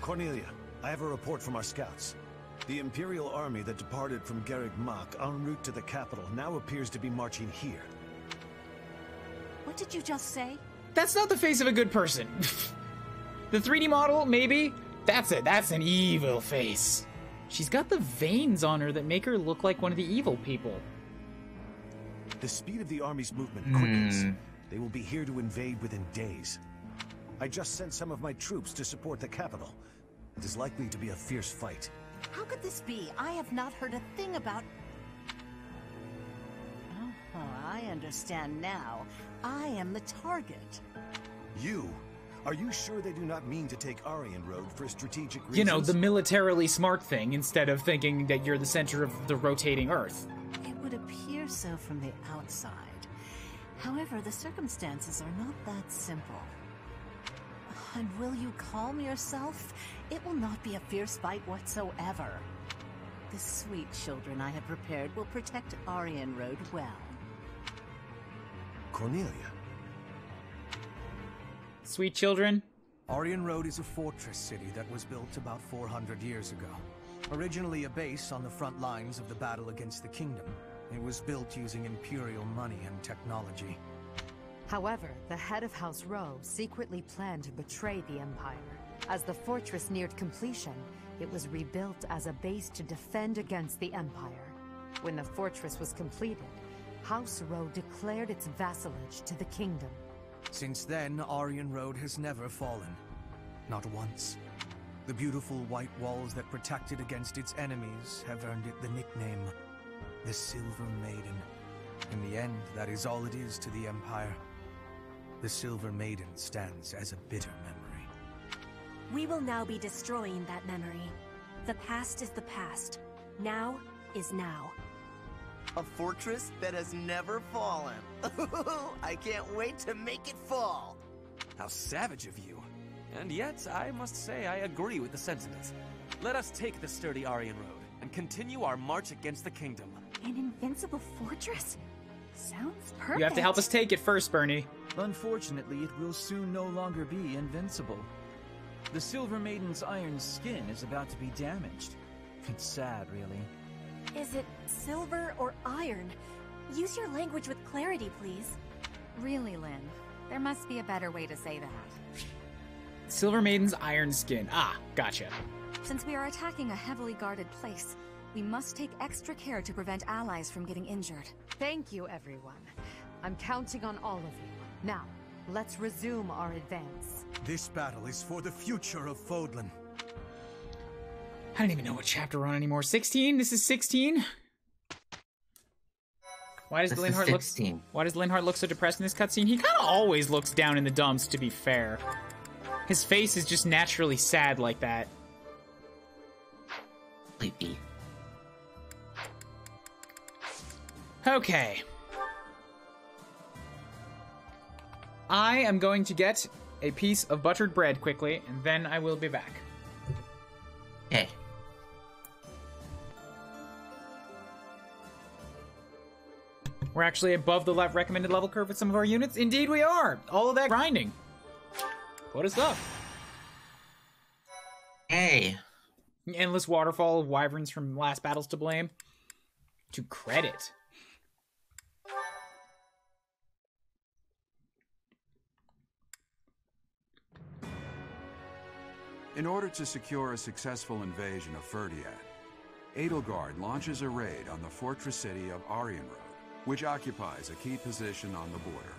Cornelia, I have a report from our scouts. The Imperial army that departed from Garreg Mach en route to the capital now appears to be marching here. What did you just say? That's not the face of a good person. The 3D model, maybe? That's an evil face. She's got the veins on her that make her look like one of the evil people. The speed of the army's movement quickens. They will be here to invade within days. I just sent some of my troops to support the capital. It is likely to be a fierce fight. How could this be? I have not heard a thing about... Oh, I understand now. I am the target. You? Are you sure they do not mean to take Aryan Road for strategic reasons? You know, the militarily smart thing, instead of thinking that you're the center of the rotating Earth. It would appear so from the outside. However, the circumstances are not that simple. And will you calm yourself? It will not be a fierce fight whatsoever. The sweet children I have prepared will protect Aryan Road well. Cornelia. Sweet children? Aryan Road is a fortress city that was built about 400 years ago. Originally a base on the front lines of the battle against the Kingdom, it was built using Imperial money and technology. However, the head of House Rowe secretly planned to betray the Empire. As the fortress neared completion, it was rebuilt as a base to defend against the Empire. When the fortress was completed, House Rowe declared its vassalage to the Kingdom. Since then, Aryan Road has never fallen. Not once. The beautiful white walls that protected against its enemies have earned it the nickname, the Silver Maiden. In the end, that is all it is to the Empire. The Silver Maiden stands as a bitter memory. We will now be destroying that memory. The past is the past. Now is now. A fortress that has never fallen. I can't wait to make it fall. How savage of you. And yet, I must say I agree with the sentiment. Let us take the sturdy Aryan Road and continue our march against the Kingdom. An invincible fortress? Sounds perfect. You have to help us take it first, Bernie. Unfortunately, it will soon no longer be invincible. The Silver Maiden's iron skin is about to be damaged. It's sad, really. Is it silver or iron? Use your language with clarity, please. Really, Lynn? There must be a better way to say that. Silver Maiden's iron skin. Ah, gotcha. Since we are attacking a heavily guarded place, we must take extra care to prevent allies from getting injured. Thank you, everyone. I'm counting on all of you. Now, let's resume our advance. This battle is for the future of Fodlan. I don't even know what chapter we're on anymore. 16? This is 16? Why does Linhardt look so depressed in this cutscene? He kind of always looks down in the dumps, to be fair. His face is just naturally sad like that. Sleepy. Okay. I am going to get a piece of buttered bread quickly, and then I will be back. Okay. We're actually above the recommended level curve with some of our units. Indeed we are! All of that grinding. What is up? Hey. Endless waterfall of wyverns from last battles to blame. To credit. In order to secure a successful invasion of Ferdiad, Edelgard launches a raid on the fortress city of Aryan Road, which occupies a key position on the border.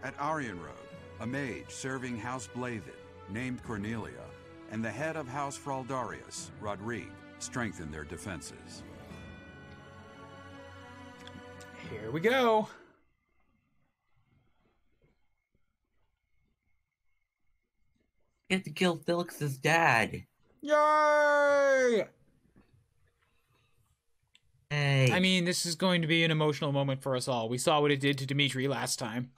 At Aryan Road, a mage serving House Blavid, named Cornelia, and the head of House Fraldarius, Rodrigue, strengthen their defenses. Here we go. Get to kill Felix's dad. Yay! Hey. I mean, this is going to be an emotional moment for us all. We saw what it did to Dimitri last time.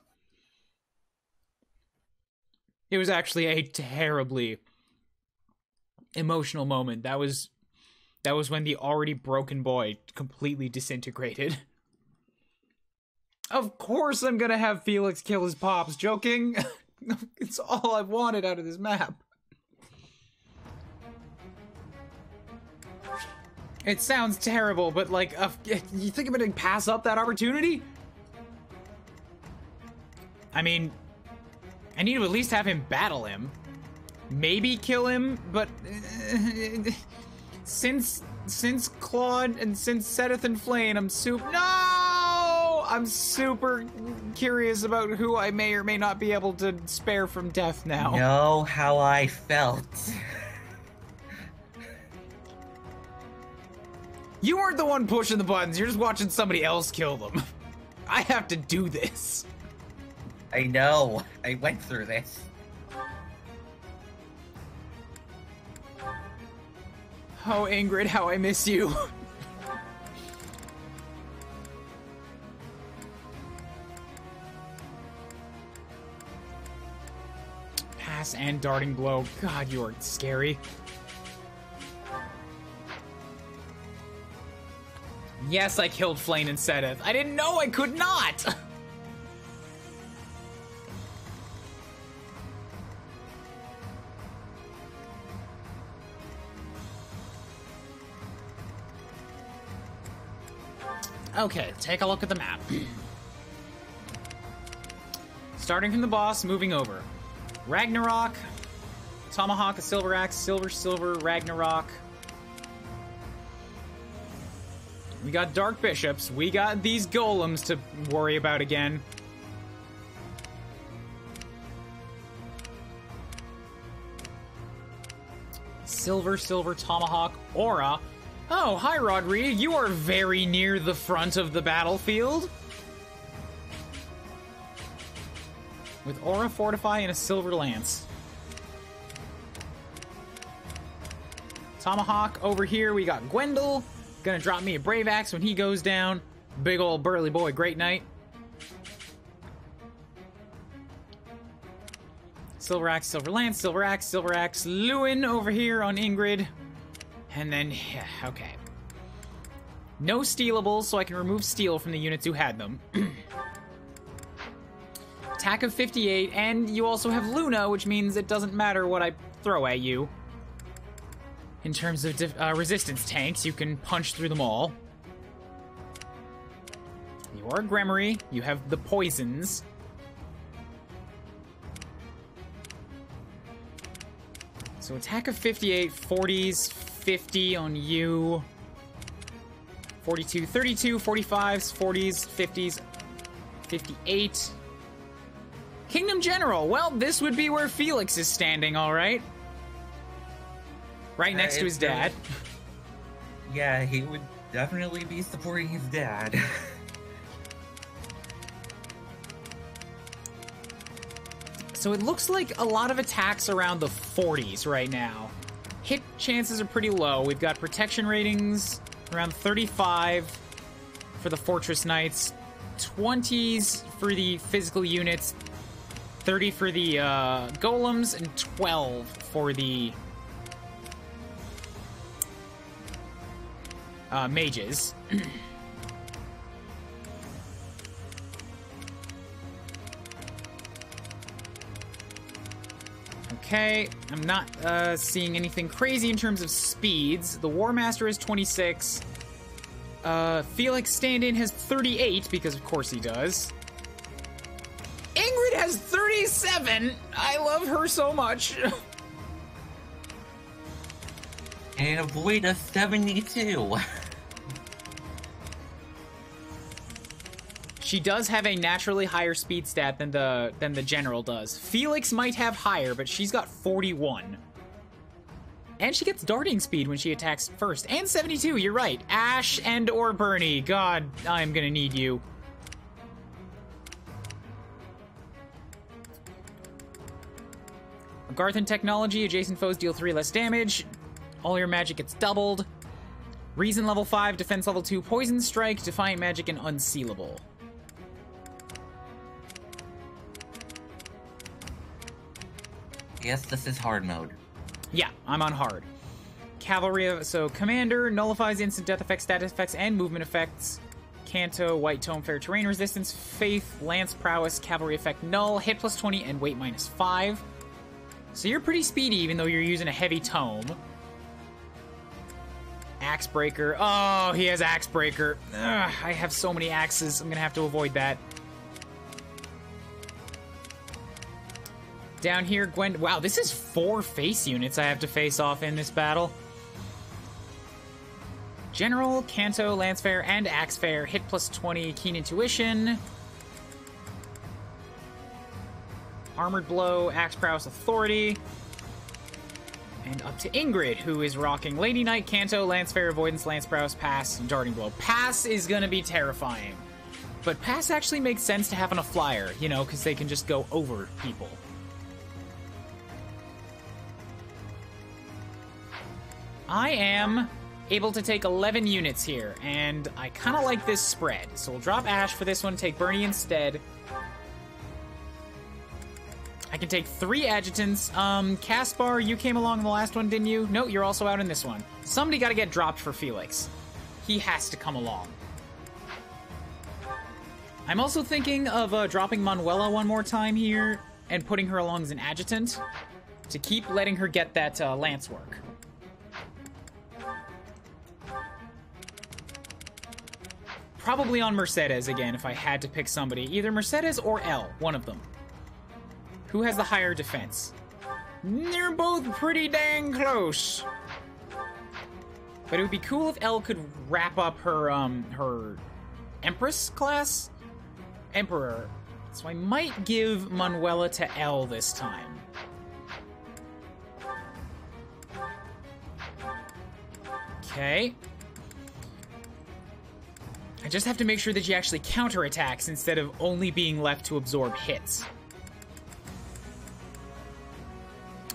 It was actually a terribly emotional moment. That was when the already broken boy completely disintegrated. Of course I'm gonna have Felix kill his pops. Joking? It's all I've wanted out of this map. It sounds terrible, but like, you think I'm gonna pass up that opportunity? I mean, I need to at least have him battle him. Maybe kill him, but since Claude and since Seteth and Flame, I'm super curious about who I may or may not be able to spare from death now. Know how I felt. You weren't the one pushing the buttons, you're just watching somebody else kill them. I have to do this. I know. I went through this. Oh, Ingrid, how I miss you. Pass and darting blow. God, you are scary. Yes, I killed Flame and Seteth. I didn't know I could not! Okay, take a look at the map. Starting from the boss, moving over. Ragnarok, Tomahawk, a Silver Axe, Silver, Ragnarok. We got Dark Bishops. We got these golems to worry about again. Silver, Tomahawk, Aura. Oh, hi, Rodri. You are very near the front of the battlefield. With Aura, Fortify, and a Silver Lance. Tomahawk over here. We got Gwendol. Gonna drop me a Brave Axe when he goes down. Big old burly boy, Great Knight. Silver Axe, Silver Lance, Silver Axe. Lewin over here on Ingrid. And then, yeah, okay. No stealables, so I can remove steel from the units who had them. Attack of 58, and you also have Luna, which means it doesn't matter what I throw at you. In terms of resistance tanks, you can punch through them all. You are a Gremory. You have the poisons. So attack of 58, 40s, 50 on you. 42, 32, 45s, 40s, 50s, 58. Kingdom General. Well, this would be where Felix is standing, all right. Right next to his dad. Yeah, he would definitely be supporting his dad. So it looks like a lot of attacks around the 40s right now. Hit chances are pretty low. We've got protection ratings around 35 for the Fortress Knights, 20s for the physical units, 30 for the golems, and 12 for the mages. Okay, I'm not seeing anything crazy in terms of speeds. The War Master is 26. Felix stand-in has 38, because of course he does. Ingrid has 37! I love her so much. And avoid a 72. She does have a naturally higher speed stat than the general does. Felix might have higher, but she's got 41. And she gets darting speed when she attacks first. And 72, you're right. Ash and or Bernie. God, I'm gonna need you. Garthan technology, adjacent foes deal 3 less damage. All your magic gets doubled. Reason level 5, defense level 2, poison strike, defiant magic, and unsealable. Yes, this is hard mode. Yeah, I'm on hard. Cavalry, so Commander nullifies instant death effects, status effects, and movement effects. Canto, White Tome, Fair Terrain Resistance, Faith, Lance Prowess, Cavalry effect null, hit plus 20, and weight minus 5. So you're pretty speedy even though you're using a heavy tome. Axe Breaker. Oh, he has Axe Breaker. Ugh, I have so many axes. I'm gonna have to avoid that. Down here, Gwen. Wow, this is 4 face units I have to face off in this battle. General, Canto, Lancefair, and Axefair. Hit plus 20, Keen Intuition. Armored Blow, Axe Prowess, Authority. And up to Ingrid, who is rocking Lady Knight, Canto, Lancefair, Avoidance, Lance Prowess, Pass, and Darting Blow. Pass is gonna be terrifying. But Pass actually makes sense to have on a flyer, you know, because they can just go over people. I am able to take 11 units here, and I kind of like this spread. So we'll drop Ash for this one, take Bernie instead. I can take 3 adjutants. Caspar, you came along in the last one, didn't you? No, you're also out in this one. Somebody got to get dropped for Felix. He has to come along. I'm also thinking of dropping Manuela one more time here and putting her along as an adjutant to keep letting her get that lance work. Probably on Mercedes again if I had to pick somebody. Either Mercedes or Elle, one of them. Who has the higher defense? They're both pretty dang close. But it would be cool if Elle could wrap up her, her Empress class? Emperor. So I might give Manuela to Elle this time. Okay. I just have to make sure that she actually counterattacks instead of only being left to absorb hits.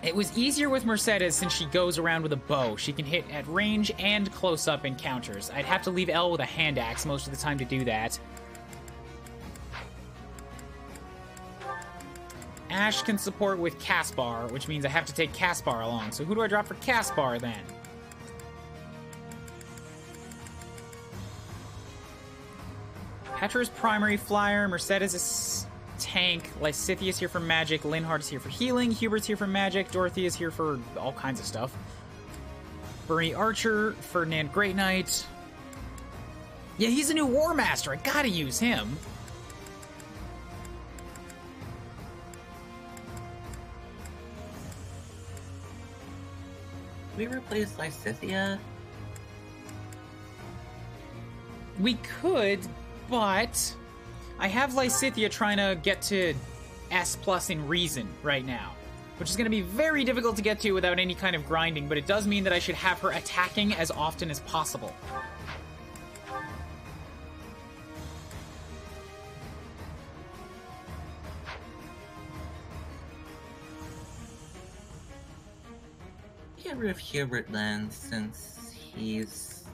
It was easier with Mercedes since she goes around with a bow. She can hit at range and close-up encounters. I'd have to leave Elle with a hand axe most of the time to do that. Ash can support with Caspar, which means I have to take Caspar along. So who do I drop for Caspar then? Petra's primary flyer, Mercedes is tank, Lysithia's here for magic, Linhardt is here for healing, Hubert's here for magic, Dorothy is here for all kinds of stuff. Bernie Archer, Ferdinand Great Knight. Yeah, he's a new War Master, I gotta use him. Can we replace Lysithia? We could, but I have Lysithia trying to get to S+ in Reason right now, which is going to be very difficult to get to without any kind of grinding, but it does mean that I should have her attacking as often as possible. Get rid of Hubert then, since he's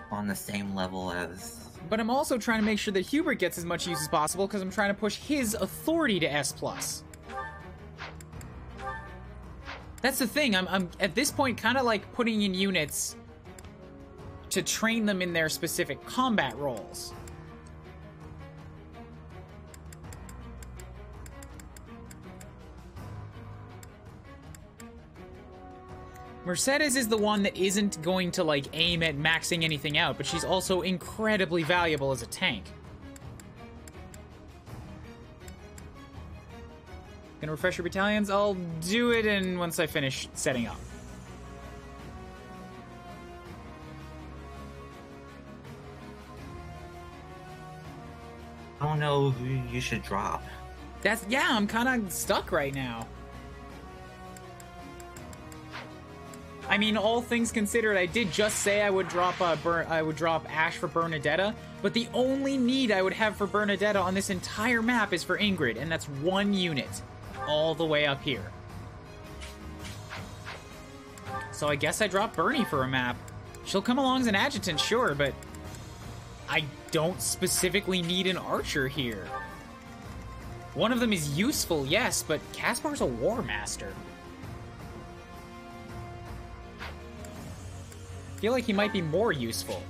on the same level as... But I'm also trying to make sure that Hubert gets as much use as possible because I'm trying to push his authority to S+. That's the thing, I'm at this point kind of like putting in units to train them in their specific combat roles. Mercedes is the one that isn't going to, like, aim at maxing anything out, but she's also incredibly valuable as a tank. Gonna refresh your battalions? I'll do it once I finish setting up. I don't know who you should drop. Yeah, I'm kind of stuck right now. I mean, all things considered, I did just say I would drop Ash for Bernadetta, but the only need I would have for Bernadetta on this entire map is for Ingrid, and that's 1 unit, all the way up here. So I guess I drop Bernie for a map. She'll come along as an adjutant, sure, but I don't specifically need an archer here. One of them is useful, yes, but Caspar's a War Master. I feel like he might be more useful.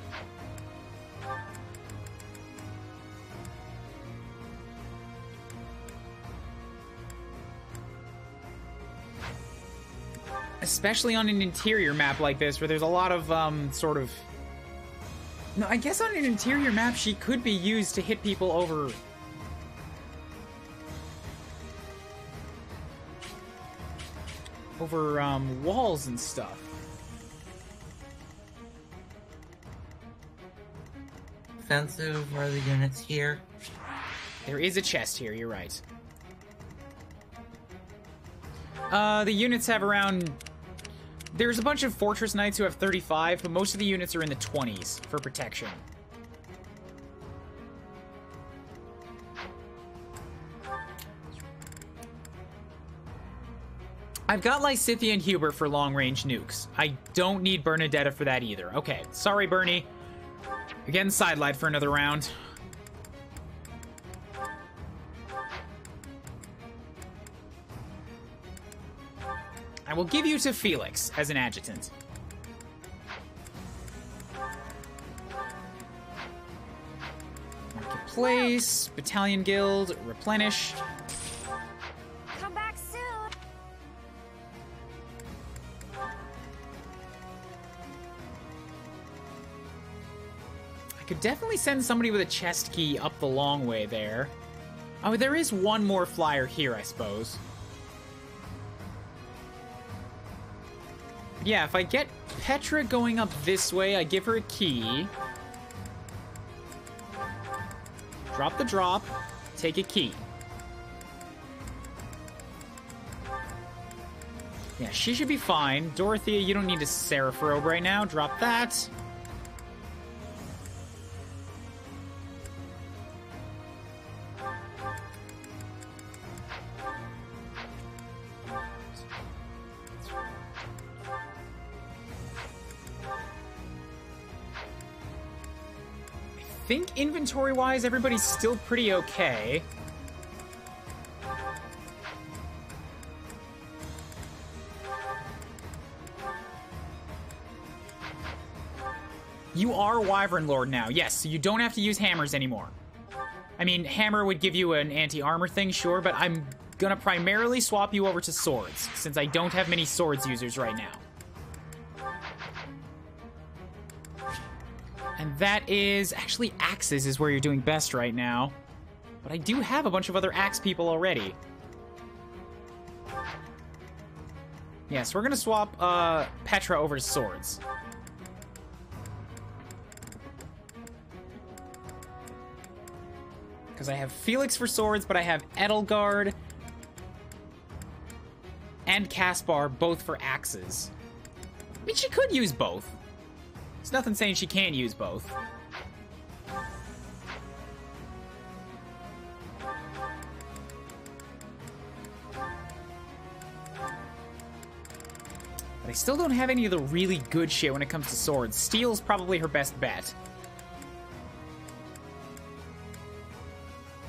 Especially on an interior map like this, where there's a lot of, sort of No, I guess on an interior map, she could be used to hit people over... walls and stuff. Offensive are the units here? There is a chest here, you're right. The units have around... There's a bunch of Fortress Knights who have 35, but most of the units are in the 20s for protection. I've got Lysithea and Hubert for long-range nukes. I don't need Bernadetta for that either. Okay, sorry, Bernie. You're getting sidelined for another round. I will give you to Felix as an adjutant. Marketplace, Battalion Guild, replenish. Come back soon. I could definitely send somebody with a chest key up the long way there. Oh, there is one more flyer here, I suppose. Yeah, if I get Petra going up this way, I give her a key. Drop the drop, take a key. Yeah, she should be fine. Dorothea, you don't need a Seraph robe right now. Drop that. I think inventory-wise, everybody's still pretty okay. You are Wyvern Lord now. Yes, so you don't have to use hammers anymore. I mean, hammer would give you an anti-armor thing, sure, but I'm gonna primarily swap you over to swords, since I don't have many swords users right now. And that is... Actually, axes is where you're doing best right now. But I do have a bunch of other axe people already. Yes, we're gonna swap Petra over to swords. Because I have Felix for swords, but I have Edelgard and Caspar both for axes. I mean, she could use both. There's nothing saying she can't use both. But I still don't have any of the really good shit when it comes to swords. Steel's probably her best bet.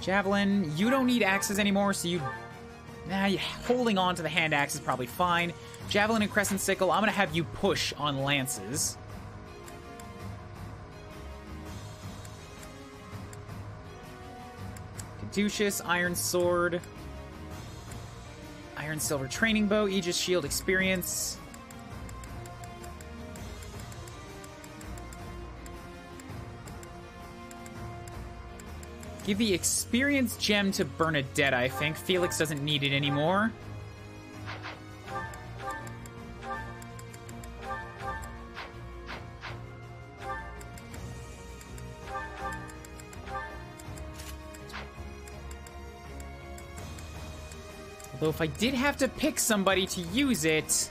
Javelin, you don't need axes anymore, so you... Nah, holding on to the hand axe is probably fine. Javelin and Crescent Sickle, I'm gonna have you push on lances. Caduceus, Iron Sword. Iron Silver Training Bow, Aegis Shield Experience. Give the Experience Gem to Bernadette, I think. Felix doesn't need it anymore. Although if I did have to pick somebody to use it...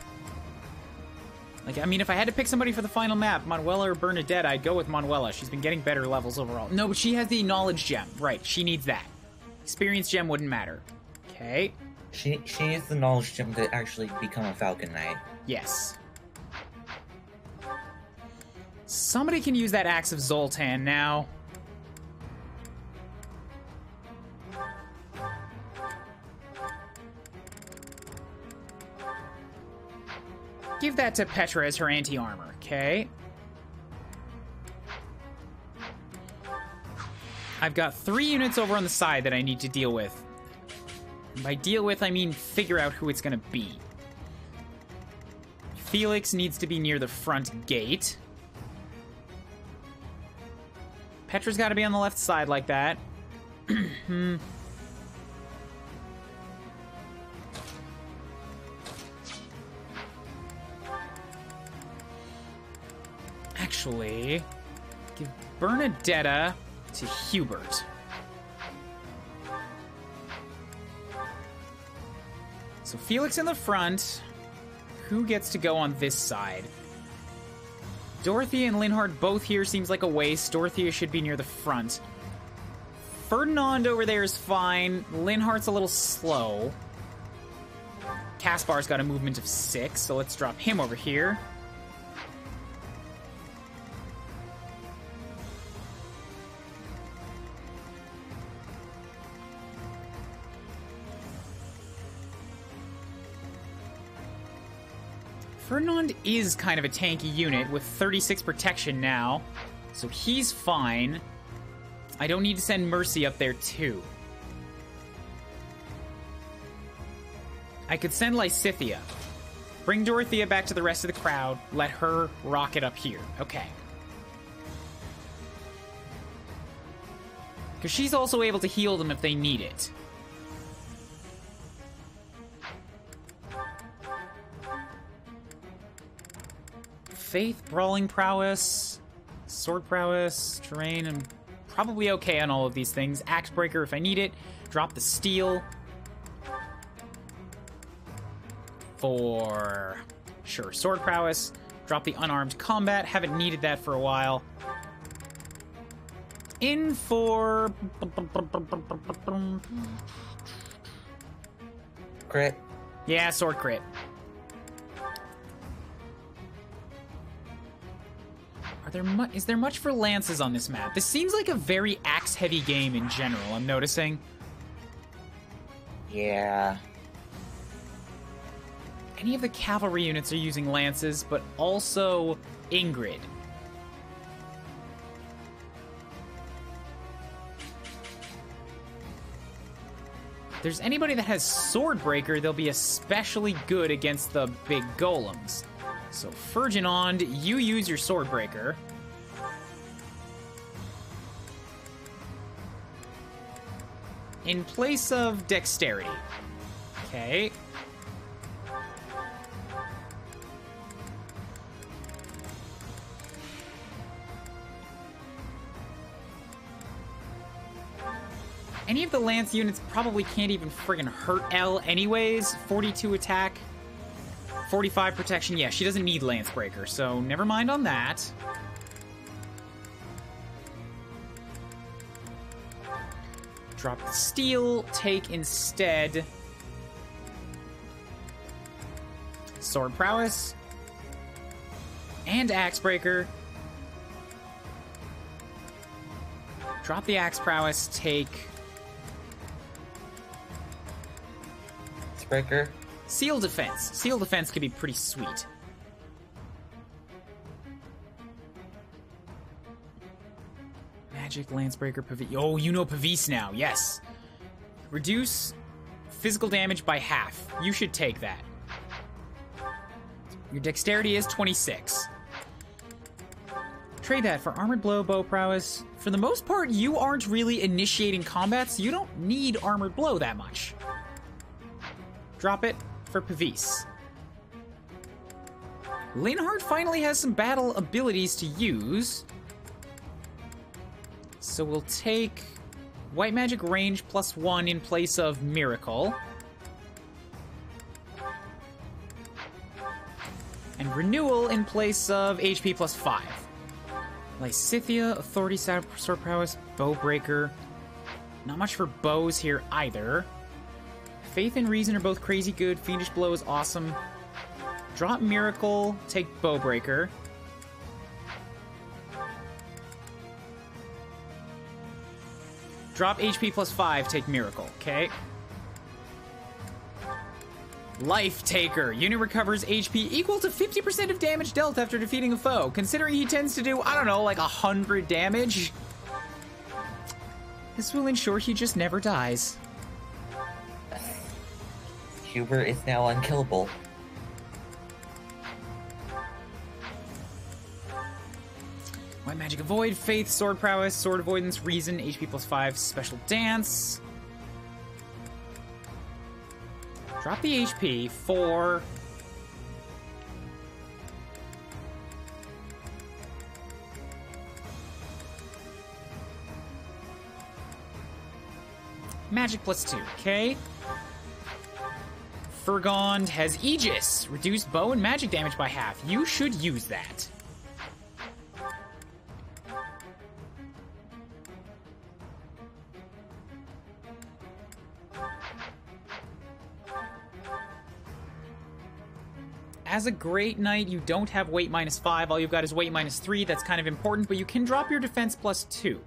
Like, I mean, if I had to pick somebody for the final map, Manuela or Bernadette, I'd go with Manuela. She's been getting better levels overall. No, but she has the Knowledge Gem. Right, she needs that. Experience Gem wouldn't matter. Okay. She needs the Knowledge Gem to actually become a Falcon Knight. Yes. Somebody can use that Axe of Zoltan now. Give that to Petra as her anti-armor, okay? I've got 3 units over on the side that I need to deal with. And by deal with, I mean figure out who it's gonna be. Felix needs to be near the front gate. Petra's got to be on the left side like that. Actually, give Bernadetta to Hubert. So Felix in the front. Who gets to go on this side? Dorothea and Linhardt both here seems like a waste. Dorothea should be near the front. Ferdinand over there is fine. Linhardt's a little slow. Kaspar's got a movement of 6, so let's drop him over here. Ferdinand is kind of a tanky unit with 36 protection now, so he's fine. I don't need to send Mercy up there too. I could send Lysithea. Bring Dorothea back to the rest of the crowd. Let her rock it up here. Okay. Because she's also able to heal them if they need it. Faith, Brawling Prowess, Sword Prowess, Terrain, and probably okay on all of these things. Axe Breaker if I need it. Drop the Steel. For sure, Sword Prowess. Drop the Unarmed Combat. Haven't needed that for a while. In for... Crit. Yeah, Sword Crit. Is there much for lances on this map? This seems like a very axe-heavy game in general, I'm noticing. Yeah. Any of the cavalry units are using lances, but also Ingrid. If there's anybody that has Swordbreaker, they'll be especially good against the big golems. So, Ferdinand, you use your Swordbreaker. In place of Dexterity. Okay. Any of the Lance units probably can't even friggin' hurt L anyways. 42 attack. 45 protection. Yeah, she doesn't need Lance Breaker, so never mind on that. Drop the Steel. Take instead Sword Prowess and Axe Breaker. Drop the Axe Prowess. Take Breaker. Seal Defense. Seal Defense could be pretty sweet. Magic, Lancebreaker, Pavise. Oh, you know Pavise now. Yes. Reduce physical damage by half. You should take that. Your dexterity is 26. Trade that for Armored Blow, Bow Prowess. For the most part, you aren't really initiating combat, so you don't need Armored Blow that much. Drop it for Pavise. Linhardt finally has some battle abilities to use. So we'll take White Magic Range +1 in place of Miracle. And Renewal in place of HP +5. Lysithea, Authority, Sword Prowess, Bowbreaker. Not much for bows here either. Faith and Reason are both crazy good. Fiendish Blow is awesome. Drop Miracle, take Bowbreaker. Drop HP +5, take Miracle, okay? Life Taker. Unit recovers HP equal to 50% of damage dealt after defeating a foe. Considering he tends to do, I don't know, like 100 damage. This will ensure he just never dies. Hubert is now unkillable. My White magic avoid, faith, sword prowess, sword avoidance, reason, HP +5, special dance. Drop the HP for... magic +2, okay? Furgond has Aegis. Reduce bow and magic damage by half. You should use that. As a Great Knight, you don't have weight -5. All you've got is weight -3. That's kind of important, but you can drop your defense +2.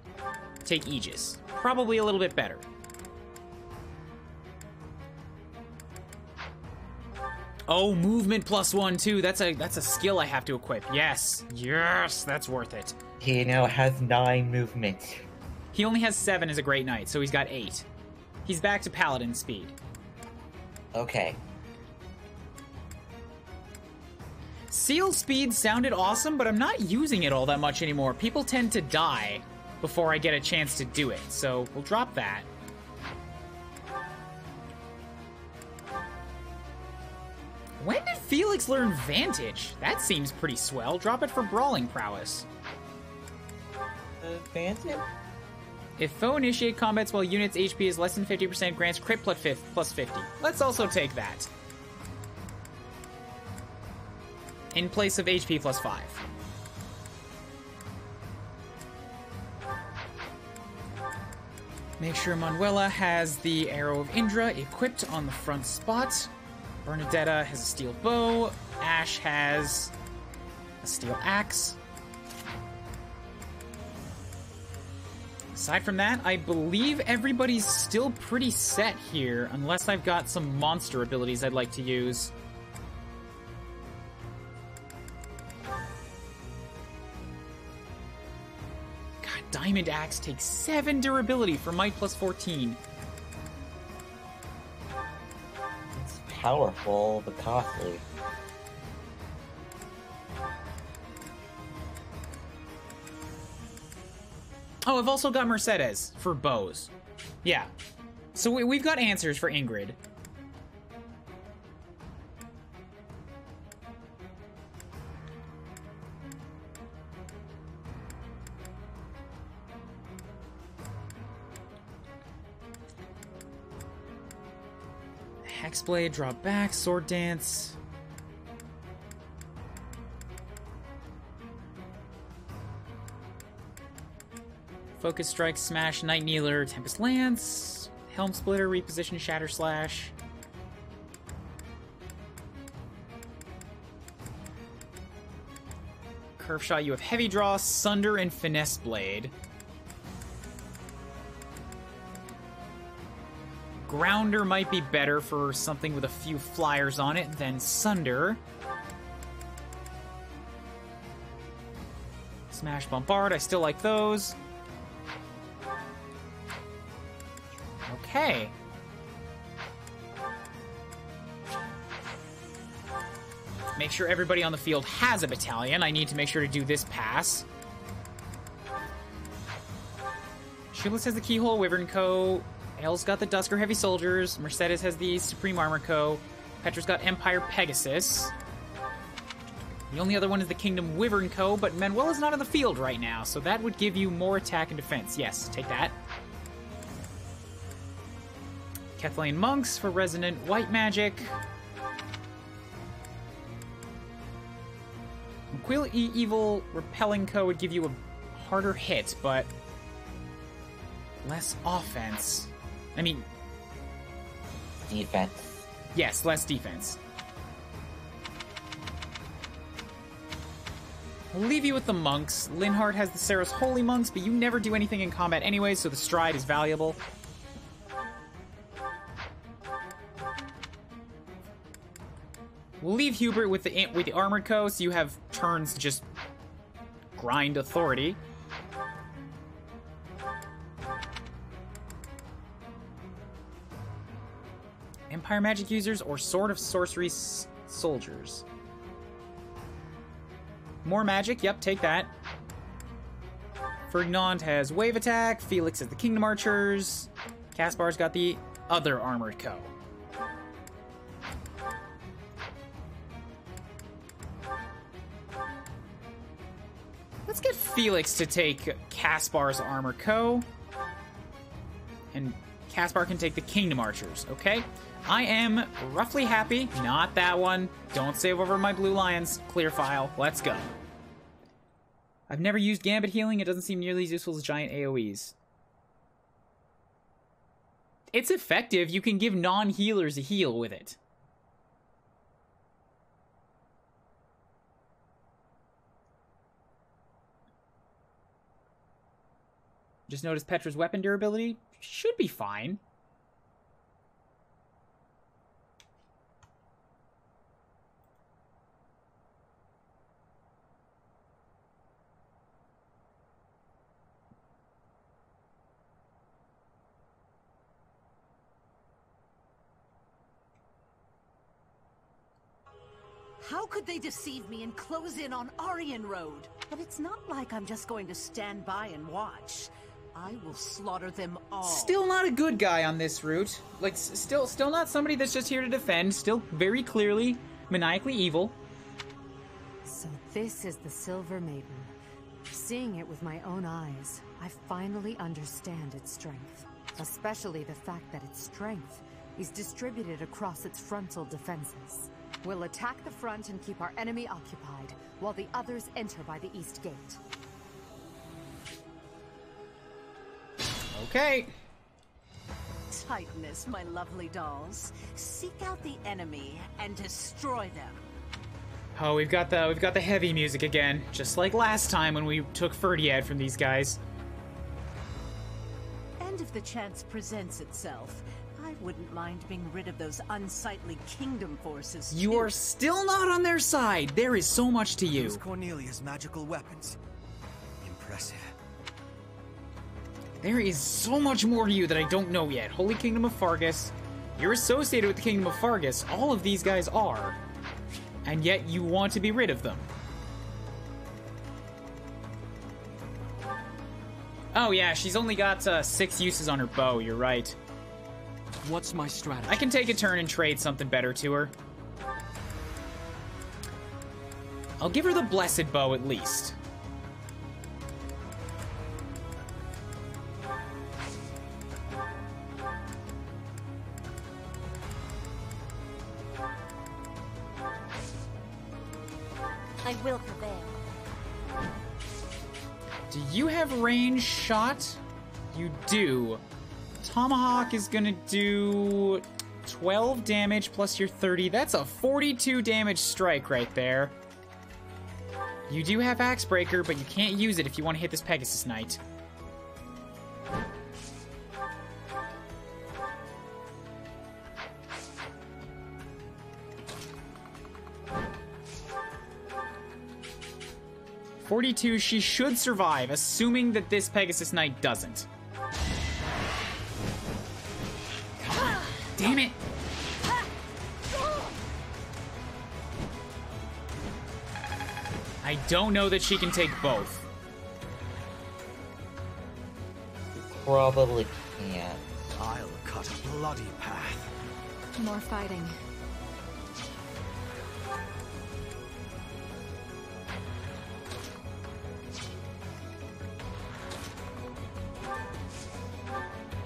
Take Aegis. Probably a little bit better. Oh, movement +1 too. That's a skill I have to equip. Yes. Yes, that's worth it. He now has 9 movement. He only has 7 as a Great Knight, so he's got 8. He's back to Paladin speed. Okay. Seal speed sounded awesome, but I'm not using it all that much anymore. People tend to die before I get a chance to do it, so we'll drop that. When did Felix learn Vantage? That seems pretty swell. Drop it for Brawling Prowess. Vantage? If foe initiate combats while units' HP is less than 50%, grants crit +50. Let's also take that. In place of HP +5. Make sure Manuela has the Arrow of Indra equipped on the front spot. Bernadetta has a steel bow. Ash has a steel axe. Aside from that, I believe everybody's still pretty set here, unless I've got some monster abilities I'd like to use. God, Diamond Axe takes 7 durability for Might +14. Powerful, but costly. Oh, I've also got Mercedes for bows. Yeah. So we've got answers for Ingrid. Hexblade, drop back, sword dance. Focus strike, smash, Night Kneeler, Tempest Lance, Helm Splitter, reposition, Shatter Slash. Curve shot, you have Heavy Draw, Sunder, and Finesse Blade. Grounder might be better for something with a few flyers on it than Sunder. Smash, Bombard, I still like those. Okay. Make sure everybody on the field has a battalion. I need to make sure to do this pass. Shoeless has the Keyhole, Wyvern Co. Elle's got the Dusker Heavy Soldiers. Mercedes has the Supreme Armor Co. Petra's got Empire Pegasus. The only other one is the Kingdom Wyvern Co., but Manuela's not on the field right now, so that would give you more attack and defense. Yes, take that. Kathleen Monks for Resonant White Magic. Quill Evil Repelling Co. would give you a harder hit, but less offense. I mean... defense. Yes, less defense. I'll leave you with the monks. Linhardt has the Saros Holy Monks, but you never do anything in combat anyway, so the stride is valuable. We'll leave Hubert with the Armored Co, so you have turns to just grind authority. Empire Magic users or Sword of Sorcery soldiers? More magic, yep, take that. Ferdinand has wave attack. Felix has the Kingdom Archers. Caspar's got the other armored co. Let's get Felix to take Caspar's armor co. And Caspar can take the Kingdom Archers, okay? I am roughly happy. Not that one. Don't save over my Blue Lions. Clear file. Let's go. I've never used Gambit healing. It doesn't seem nearly as useful as giant AoEs. It's effective. You can give non-healers a heal with it. Just notice Petra's weapon durability should be fine. How could they deceive me and close in on Aryan Road? But it's not like I'm just going to stand by and watch. I will slaughter them all. Still not a good guy on this route. Like, still not somebody that's just here to defend. Still very clearly maniacally evil. So this is the Silver Maiden. Seeing it with my own eyes, I finally understand its strength. Especially the fact that its strength is distributed across its frontal defenses. We'll attack the front and keep our enemy occupied, while the others enter by the east gate. Okay. Titaness, my lovely dolls. Seek out the enemy and destroy them. Oh, we've got the heavy music again, just like last time when we took Ferdiad from these guys. And if the chance presents itself, I wouldn't mind being rid of those unsightly kingdom forces. You are still not on their side. There is so much to you. Use Cornelia's magical weapons. Impressive. There is so much more to you that I don't know yet. Holy Kingdom of Fargus. You're associated with the Kingdom of Fargus. All of these guys are. And yet you want to be rid of them. Oh yeah, she's only got 6 uses on her bow. You're right. What's my strategy? I can take a turn and trade something better to her. I'll give her the Blessed Bow at least. I will prevail. Do you have range shot? You do. Tomahawk is gonna do 12 damage plus your 30. That's a 42 damage strike right there. You do have Axe Breaker, but you can't use it if you want to hit this Pegasus Knight. .42, she should survive, assuming that this Pegasus Knight doesn't. Damn it! I don't know that she can take both. Probably can't. I'll cut a bloody path. More fighting.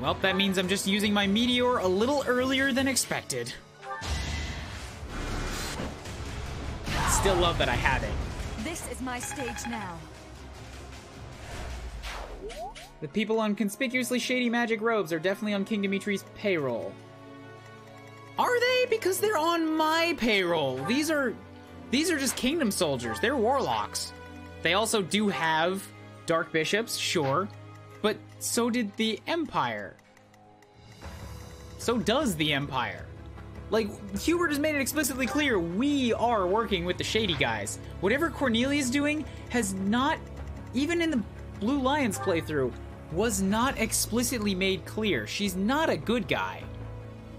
Well, that means I'm just using my Meteor a little earlier than expected. Still love that I have it. This is my stage now. The people on conspicuously shady magic robes are definitely on King Dimitri's payroll. Are they? Because they're on my payroll. These are just kingdom soldiers. They're warlocks. They also do have dark bishops, sure. But so did the Empire. So does the Empire. Like, Hubert has made it explicitly clear, we are working with the shady guys. Whatever Cornelia's doing has not, even in the Blue Lions playthrough, was not explicitly made clear. She's not a good guy.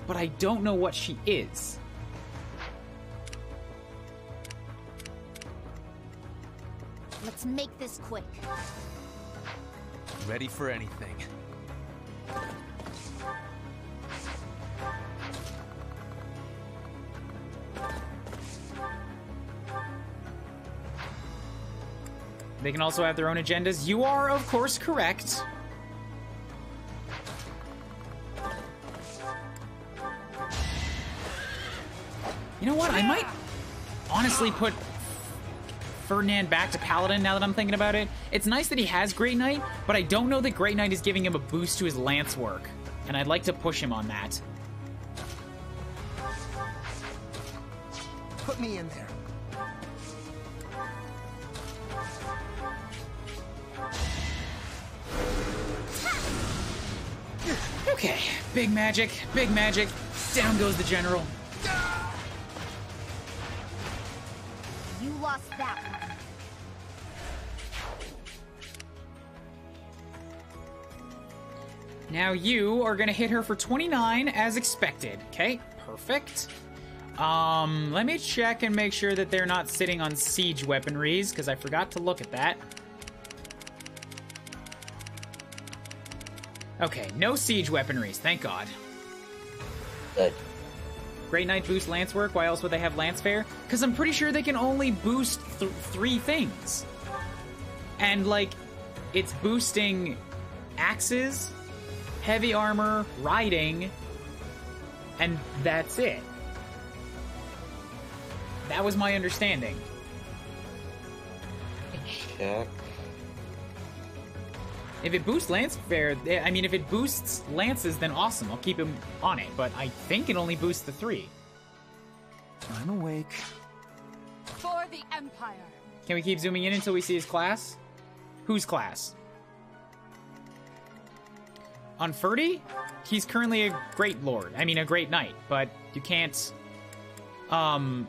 But I don't know what she is. Let's make this quick. Ready for anything. They can also have their own agendas. You are, of course, correct. You know what? I might honestly put Ferdinand back to Paladin now that I'm thinking about it. It's nice that he has Great Knight, but I don't know that Great Knight is giving him a boost to his lance work. And I'd like to push him on that. Put me in there. Okay, big magic, down goes the general. You lost that one. Now you are gonna hit her for 29 as expected. Okay, perfect. Let me check and make sure that they're not sitting on siege weaponries, because I forgot to look at that. Okay, no siege weaponries, thank God. Good. Great Knight boost lance work. Why else would they have lance fair? Because I'm pretty sure they can only boost 3 things. And, like, it's boosting axes, heavy armor, riding, and that's it. That was my understanding. Check. If it boosts lance fair, I mean, if it boosts lances, then awesome. I'll keep him on it. But I think it only boosts the 3. I'm awake. For the Empire. Can we keep zooming in until we see his class? Whose class? On Ferdy, he's currently a Great Lord. I mean, a Great Knight. But you can't... Oh,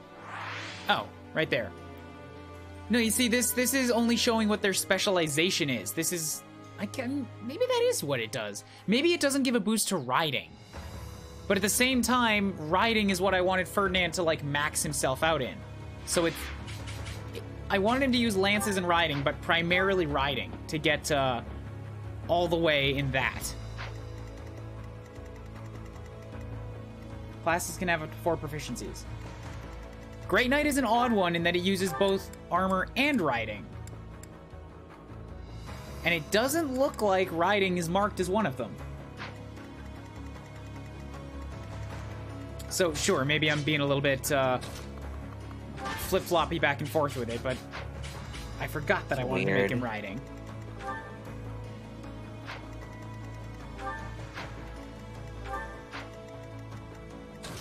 right there. No, you see, this is only showing what their specialization is. This is... maybe that is what it does. Maybe it doesn't give a boost to riding. But at the same time, riding is what I wanted Ferdinand to, like, max himself out in. So I wanted him to use lances and riding, but primarily riding to get all the way in that. Classes can have up to 4 proficiencies. Great Knight is an odd one in that it uses both armor and riding. And it doesn't look like riding is marked as one of them. So, sure, maybe I'm being a little bit flip-floppy back and forth with it, but I forgot that I wanted to make him riding.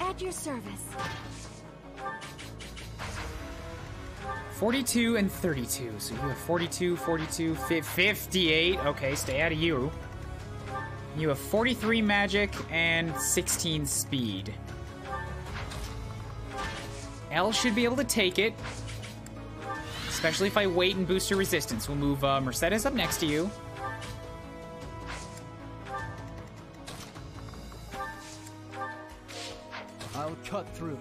At your service. 42 and 32. So you have 42, 42, 58. Okay, stay out of you. You have 43 magic and 16 speed. L should be able to take it. Especially if I wait and boost your resistance. We'll move Mercedes up next to you. I'll cut through.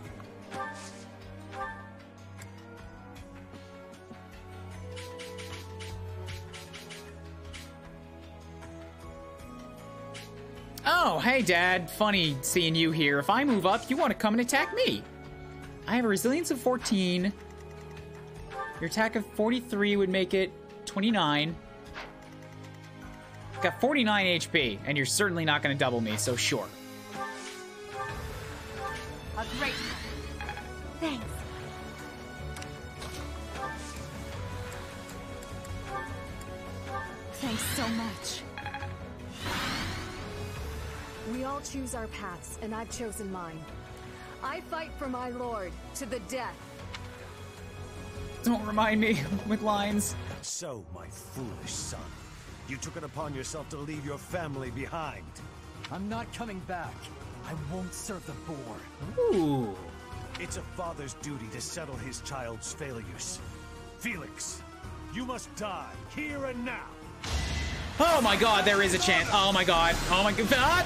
Oh, hey, Dad. Funny seeing you here. If I move up, you want to come and attack me. I have a resilience of 14. Your attack of 43 would make it 29. Got 49 HP, and you're certainly not going to double me, so sure. A great one. Thanks. Thanks so much. We all choose our paths, and I've chosen mine. I fight for my lord to the death. Don't remind me with lines. So, my foolish son, you took it upon yourself to leave your family behind. I'm not coming back. I won't serve the boar. Ooh. It's a father's duty to settle his child's failures. Felix, you must die here and now. Oh my god, there is a chance. Oh my god. Oh my god.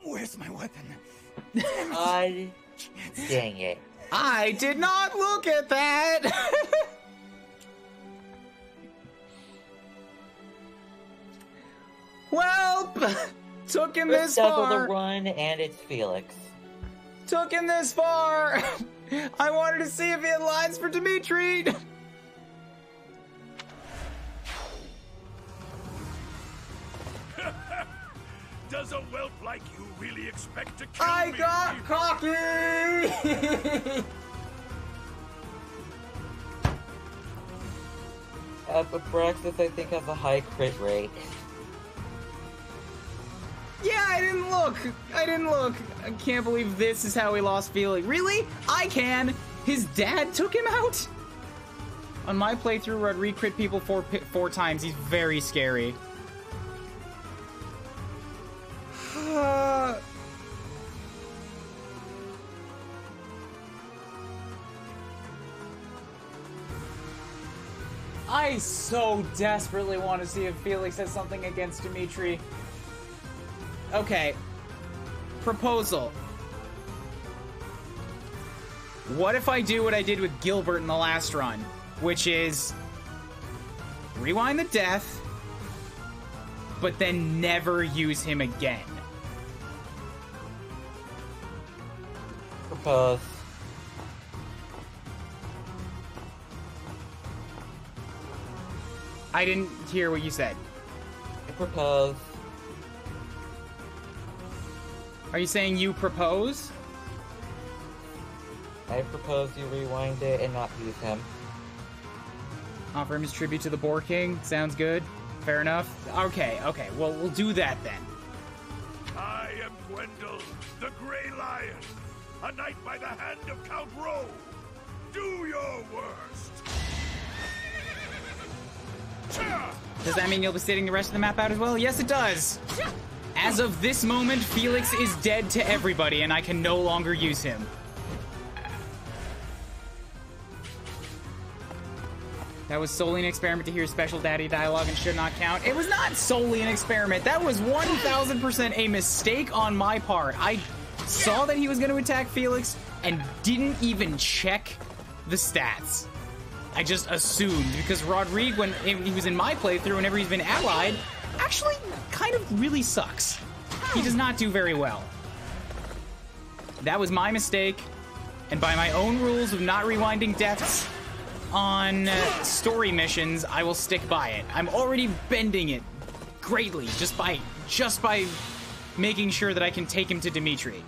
Where's my weapon? God dang it. I did not look at that. Took him First this step of far! the run, and it's Felix. Took him this far! I wanted to see if he had lines for Dimitri! Does a whelp like you really expect to kill I me? got cocky! Abraxas, I think, has a high crit rate. Yeah, I didn't look. I can't believe this is how he lost Felix. Really? I can. His dad took him out? On my playthrough, Rodrigue crit people four times. He's very scary. I so desperately want to see if Felix has something against Dimitri. Okay. Proposal. What if I do what I did with Gilbert in the last run? Which is... rewind the death, but then never use him again. Propose. I didn't hear what you said. I propose. Are you saying you propose? I propose you rewind it and not use him. Offer him his tribute to the Boar King. Sounds good. Fair enough. Okay. Well, we'll do that then. I am Gwendol, the Grey Lion, a knight by the hand of Count Rowe. Do your worst. Does that mean you'll be sitting the rest of the map out as well? Yes, it does. As of this moment, Felix is dead to everybody, and I can no longer use him. That was solely an experiment to hear special daddy dialogue and should not count. It was not solely an experiment. That was 1000% a mistake on my part. I saw that he was going to attack Felix and didn't even check the stats. I just assumed, because Rodrigue, when he was in my playthrough, whenever he's been allied, actually kind of really sucks. He does not do very well. That was my mistake, and by my own rules of not rewinding deaths on story missions, I will stick by it. I'm already bending it greatly just by making sure that I can take him to Dimitri.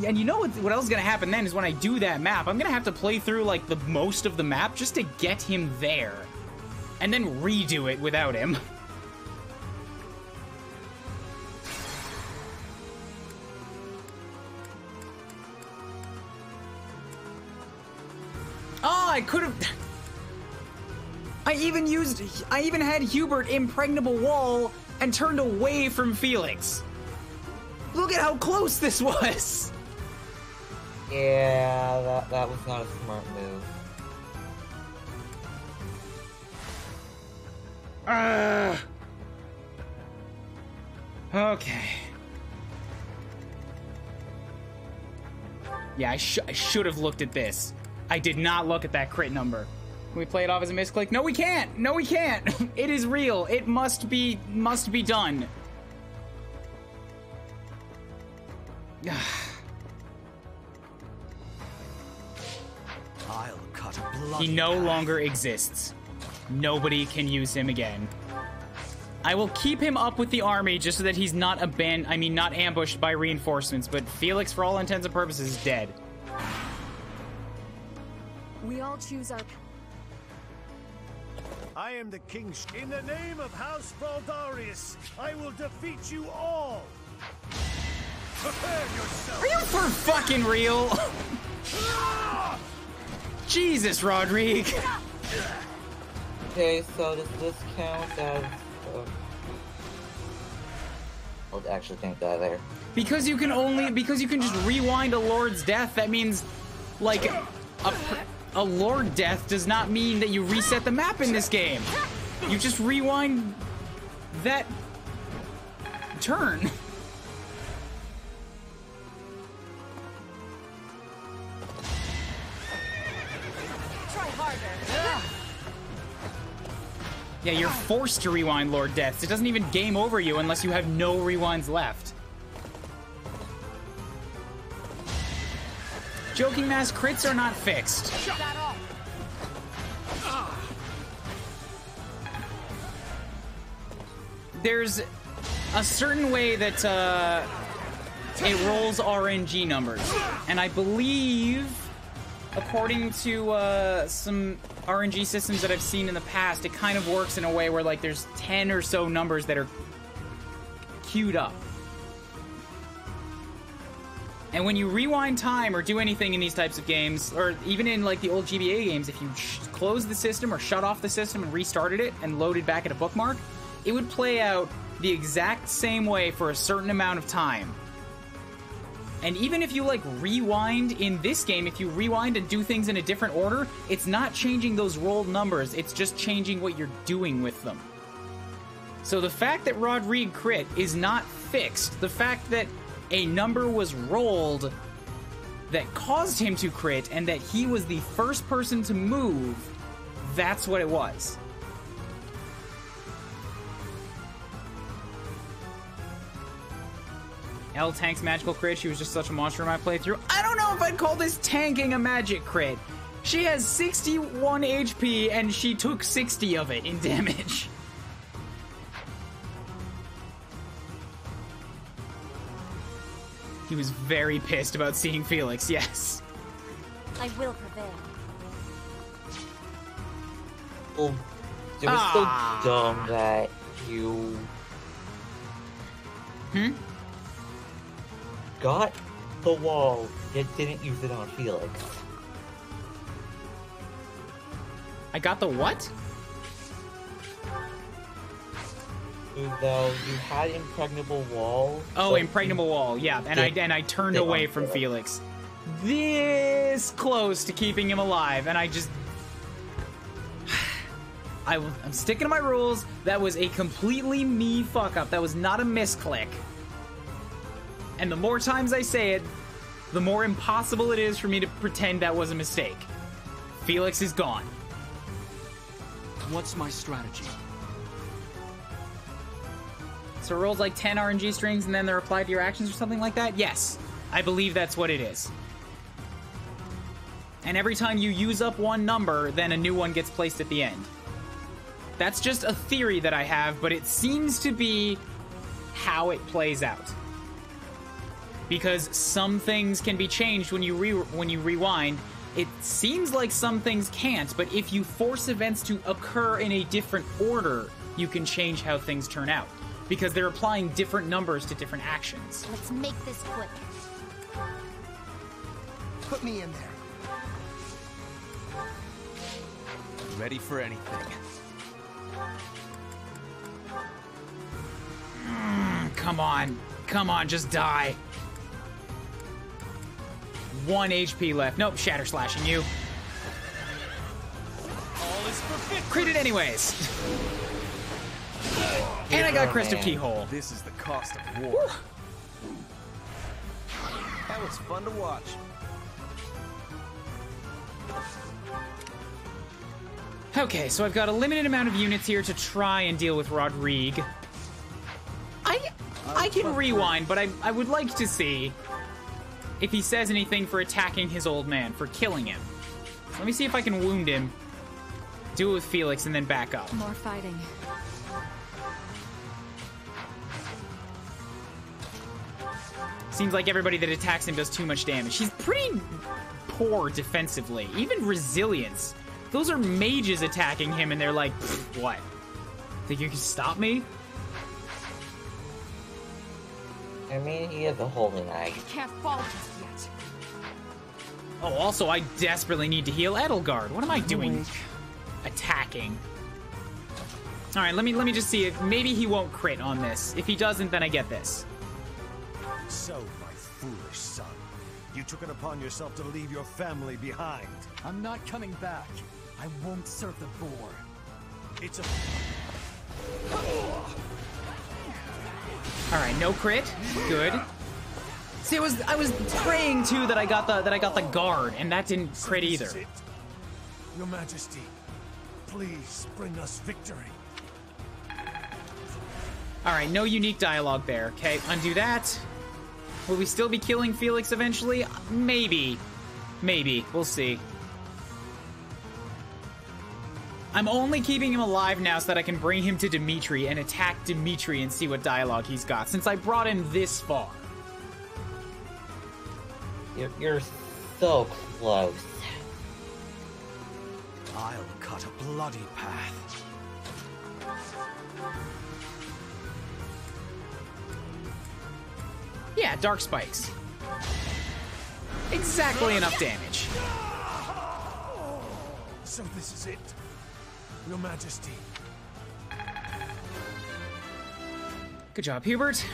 And you know what else is gonna happen then is when I do that map, I'm gonna have to play through like the most of the map just to get him there, and then redo it without him. Oh, I could have. I even had Hubert impregnable wall and turned away from Felix. Look at how close this was. Yeah, that was not a smart move. Okay. Yeah, I should have looked at this. I did not look at that crit number. Can we play it off as a misclick? No, we can't. No, we can't. It is real. It must be done. I'll cut a bloody He no path. longer exists. Nobody can use him again. I will keep him up with the army just so that he's not not ambushed by reinforcements, but Felix, for all intents and purposes, is dead. We all choose our... I am the king. In the name of House Fraldarius, I will defeat you all. Prepare yourself. Are you for fucking real? Jesus, Rodrigue. Okay, so does this count as... I'll actually think that there. Because you can just rewind a Lord's death, that means, like, a Lord death does not mean that you reset the map in this game. You just rewind that turn. Try harder. Yeah, you're forced to rewind Lord Deaths. It doesn't even game over you unless you have no rewinds left. Joking Mass crits are not fixed. Shut that off. There's a certain way that it rolls RNG numbers. And I believe, according to some RNG systems that I've seen in the past, it kind of works in a way where like there's 10 or so numbers that are queued up. And when you rewind time or do anything in these types of games, or even in like the old GBA games, if you close the system or shut off the system and restarted it and loaded back at a bookmark, it would play out the exact same way for a certain amount of time. And even if you like rewind in this game, if you rewind and do things in a different order, it's not changing those rolled numbers, it's just changing what you're doing with them. So the fact that Rodrigue crit is not fixed, the fact that a number was rolled that caused him to crit and that he was the first person to move, that's what it was. L tanks magical crit. She was just such a monster in my playthrough. I don't know if I'd call this tanking a magic crit. She has 61 HP and she took 60 of it in damage. He was very pissed about seeing Felix, yes. I will prevail. Well, it was so dumb that you... got the wall, yet didn't use it on Felix. I got the what? Though you had impregnable wall. Oh, impregnable wall, yeah. And I turned away from Felix. This close to keeping him alive, and I just... I'm sticking to my rules. That was a completely me fuck-up. That was not a misclick. And the more times I say it, the more impossible it is for me to pretend that was a mistake. Felix is gone. What's my strategy? So it rolls like 10 RNG strings and then they're applied to your actions or something like that? Yes, I believe that's what it is. And every time you use up one number, then a new one gets placed at the end. That's just a theory that I have, but it seems to be how it plays out. Because some things can be changed when you rewind. It seems like some things can't, but if you force events to occur in a different order, you can change how things turn out. Because they're applying different numbers to different actions. Let's make this quick. Put me in there. Ready for anything. Come on. Come on, just die. 1 HP left. Nope, shatter slashing you. All is for victory. Crit it anyways. And I got Crest of Keyhole. This is the cost of war. That was fun to watch. Okay, so I've got a limited amount of units here to try and deal with Rodrigue. I can rewind, but I would like to see if he says anything for attacking his old man, for killing him. Let me see if I can wound him, do it with Felix, and then back up. More fighting. Seems like everybody that attacks him does too much damage. He's pretty poor defensively. Even resilience. Those are mages attacking him, and they're like, what? Think you can stop me? I mean, he has a holy knight. I can't fall just yet. Oh, also, I desperately need to heal Edelgard. What am I doing? Attacking. All right, let me just see if maybe he won't crit on this. If he doesn't, then I get this. So, my foolish son, you took it upon yourself to leave your family behind. I'm not coming back. I won't serve the boar. It's a... All right, no crit. Good. See, I was praying too that I got the guard, and that didn't crit either. Your Majesty, please bring us victory. Alright, no unique dialogue there. Okay, undo that. Will we still be killing Felix eventually? Maybe. Maybe. We'll see. I'm only keeping him alive now so that I can bring him to Dimitri and attack Dimitri and see what dialogue he's got, since I brought him this far. You're so close. I'll cut a bloody path. Yeah, dark spikes. Exactly enough damage. So this is it, Your Majesty. Good job, Hubert.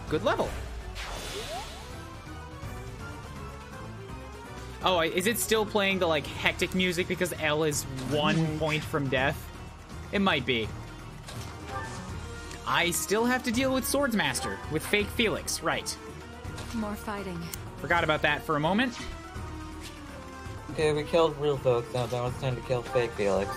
Good level. Oh, is it still playing the, like, hectic music because L is 1 point from death? It might be. I still have to deal with Swordsmaster, with fake Felix, right. More fighting. Forgot about that for a moment. Okay, we killed real folks, now it's time to kill fake Felix.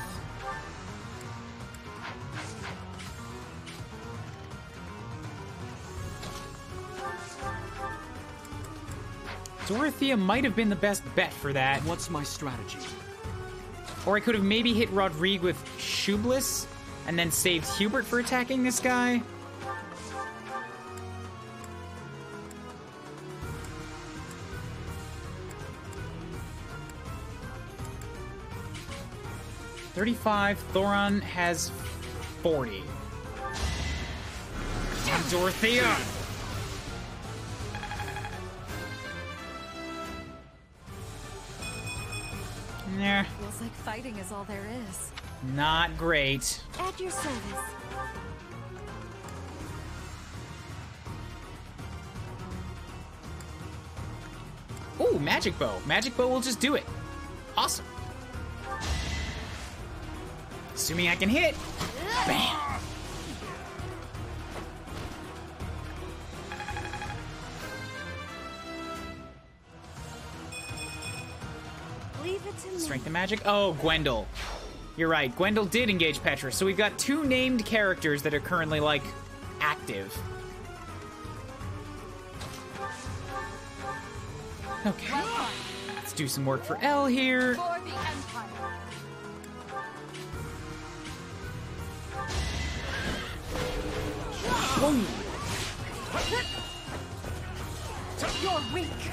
Dorothea might have been the best bet for that. What's my strategy? Or I could have maybe hit Rodrigue with Shoeless and then saved Hubert for attacking this guy. $35. Thoron has 40. And Dorothea! Nah. Feels like fighting is all there is. Not great. At your service. Ooh, Magic Bow. Magic Bow will just do it. Awesome. Assuming I can hit. Bam. Leave it to me. Strength and magic. Oh, Gwendol. You're right. Gwendol did engage Petra. So we've got 2 named characters that are currently, like, active. Okay. Let's do some work for L here. For the Empire. Whoa. You're weak.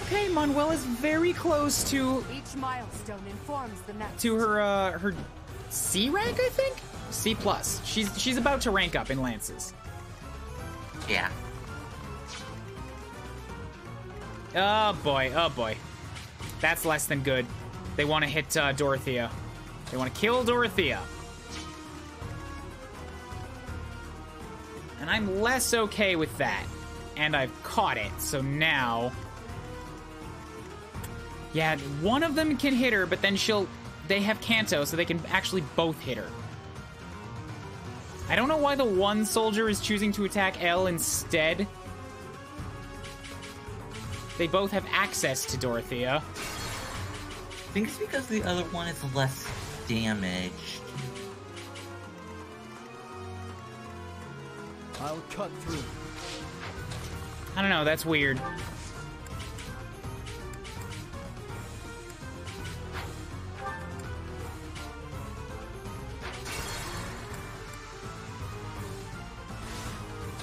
Okay, Manuel is very close to Each milestone informs the next. her C rank, I think? C+. She's about to rank up in lances. Yeah. Oh boy, oh boy. That's less than good. They want to hit Dorothea. They want to kill Dorothea. And I'm less okay with that. And I've caught it, so now... Yeah, one of them can hit her, but then they have Kanto, so they can actually both hit her. I don't know why the one soldier is choosing to attack L instead. They both have access to Dorothea. I think it's because the other one is less damaged. I'll cut through. I don't know, that's weird.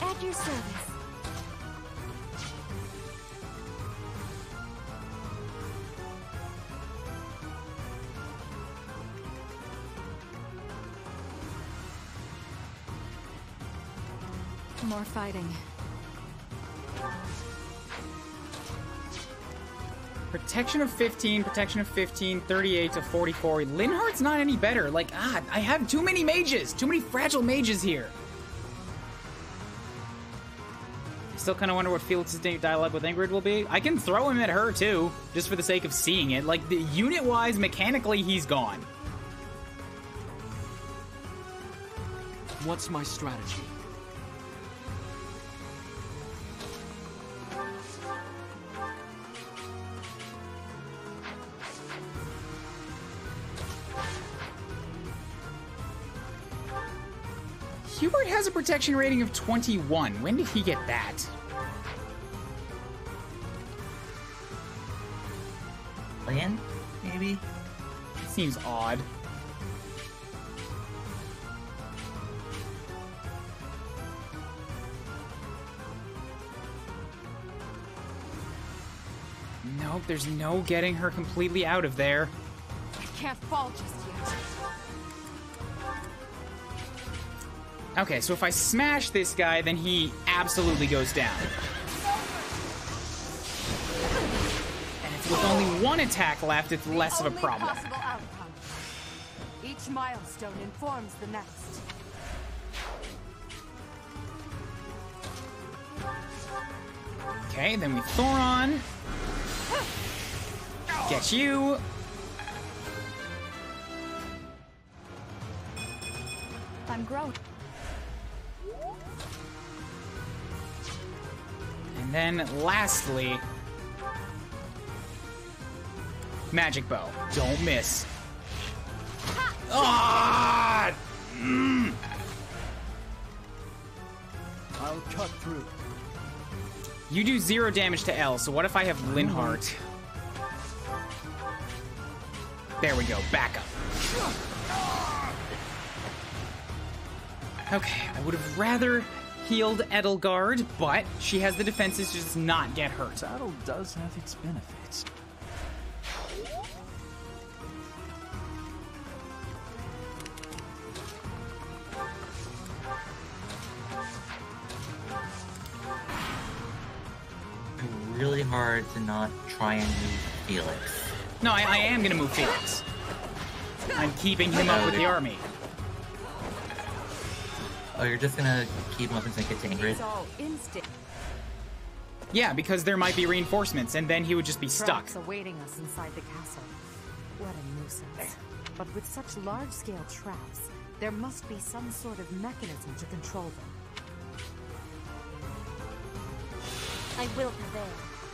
At your service. More fighting. Protection of 15, 38 to 44. Linhardt's not any better. Like, I have too many mages. Too many fragile mages here. Still kind of wonder what Felix's dialogue with Ingrid will be. I can throw him at her, too, just for the sake of seeing it. Like, unit-wise, mechanically, he's gone. What's my strategy? Hubert has a protection rating of 21. When did he get that? Plan? Maybe? Seems odd. Nope, there's no getting her completely out of there. I can't fall just yet. Okay, so if I smash this guy, then he absolutely goes down. And if with only one attack left, it's less of a problem. Possible outcome. Each milestone informs the next. Okay, then we Thoron. Get you. I'm growing. And then lastly, Magic Bow. Don't miss. Ah! I'll cut through. You do 0 damage to L, so what if I have Linhardt? There we go, back up. Okay, I would have rather healed Edelgard, but she has the defenses to just not get hurt. Battle does have its benefits. Really hard to not try and move Felix. No, I am gonna move Felix. I'm keeping him up with the army. Oh, you're just gonna keep him up until he gets to Ingrid? It's all instinct. Yeah, because there might be reinforcements, and then he would just be stuck. Traps awaiting us inside the castle. What a nuisance. But with such large-scale traps, there must be some sort of mechanism to control them. I will prevail.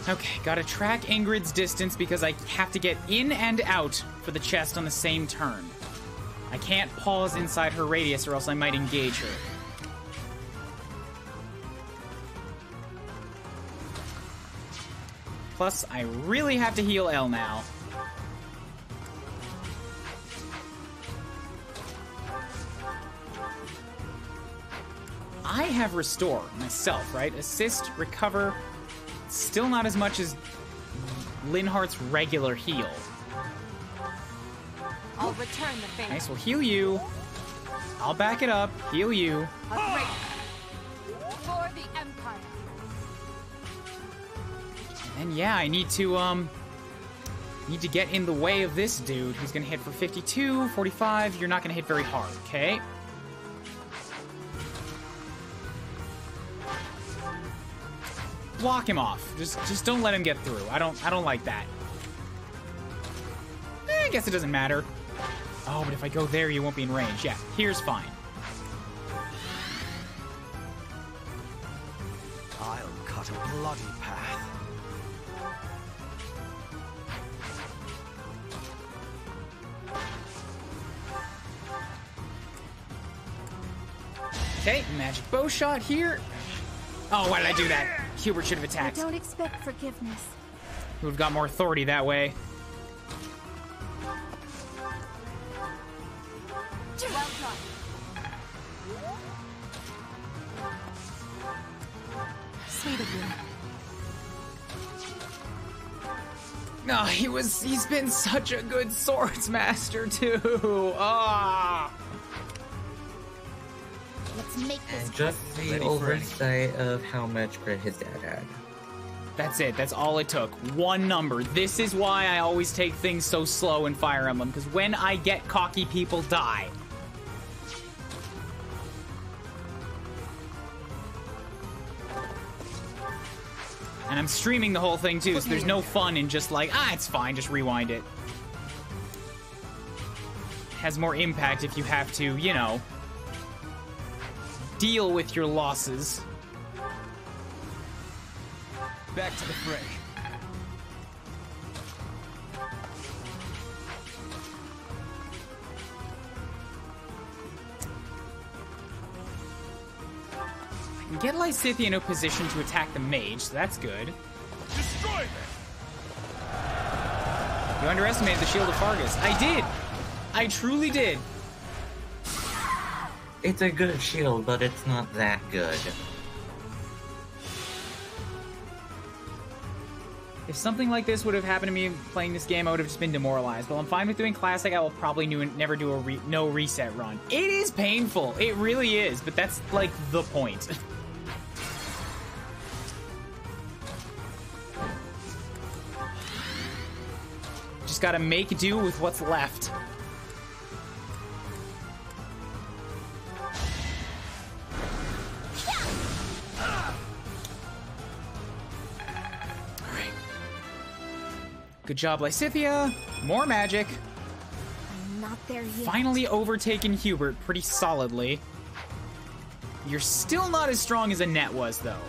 Okay, gotta track Ingrid's distance because I have to get in and out for the chest on the same turn. I can't pause inside her radius or else I might engage her. Plus, I really have to heal L now. I have Restore myself, right? Assist, Recover. Still not as much as Linhardt's regular heal. I'll return the favor. Nice, we'll heal you. I'll back it up, heal you. A great for the Empire. And yeah, I need to get in the way of this dude who's gonna hit for 52, 45. You're not gonna hit very hard, okay? Block him off. Just don't let him get through. I don't like that. I guess it doesn't matter. Oh, but if I go there, you won't be in range. Yeah, here's fine. I'll cut a bloody path. Okay, magic bow shot here. Oh, why did I do that? Hubert should have attacked. I don't expect forgiveness. He would have got more authority that way. Well done. Sweet of you. No, he's been such a good swordsmaster too. Ah. Let's make this. And just the oversight of how much crit his dad had. That's it. That's all it took. One number. This is why I always take things so slow in Fire Emblem, because when I get cocky, people die. And I'm streaming the whole thing too, so there's no fun in just like, it's fine, just rewind it. It has more impact if you have to, you know, deal with your losses. Back to the fray. Get Lysithea in a position to attack the mage, so that's good. Destroy them! You underestimated the Shield of Fargus. I did! I truly did. It's a good shield, but it's not that good. If something like this would have happened to me playing this game, I would have just been demoralized. Well, I'm fine with doing Classic. I will probably never do a no reset run. It is painful. It really is, but that's, like, the point. Just gotta make do with what's left. Good job, Lysithea. More magic. I'm not there yet. Finally overtaken Hubert pretty solidly. You're still not as strong as Annette was, though.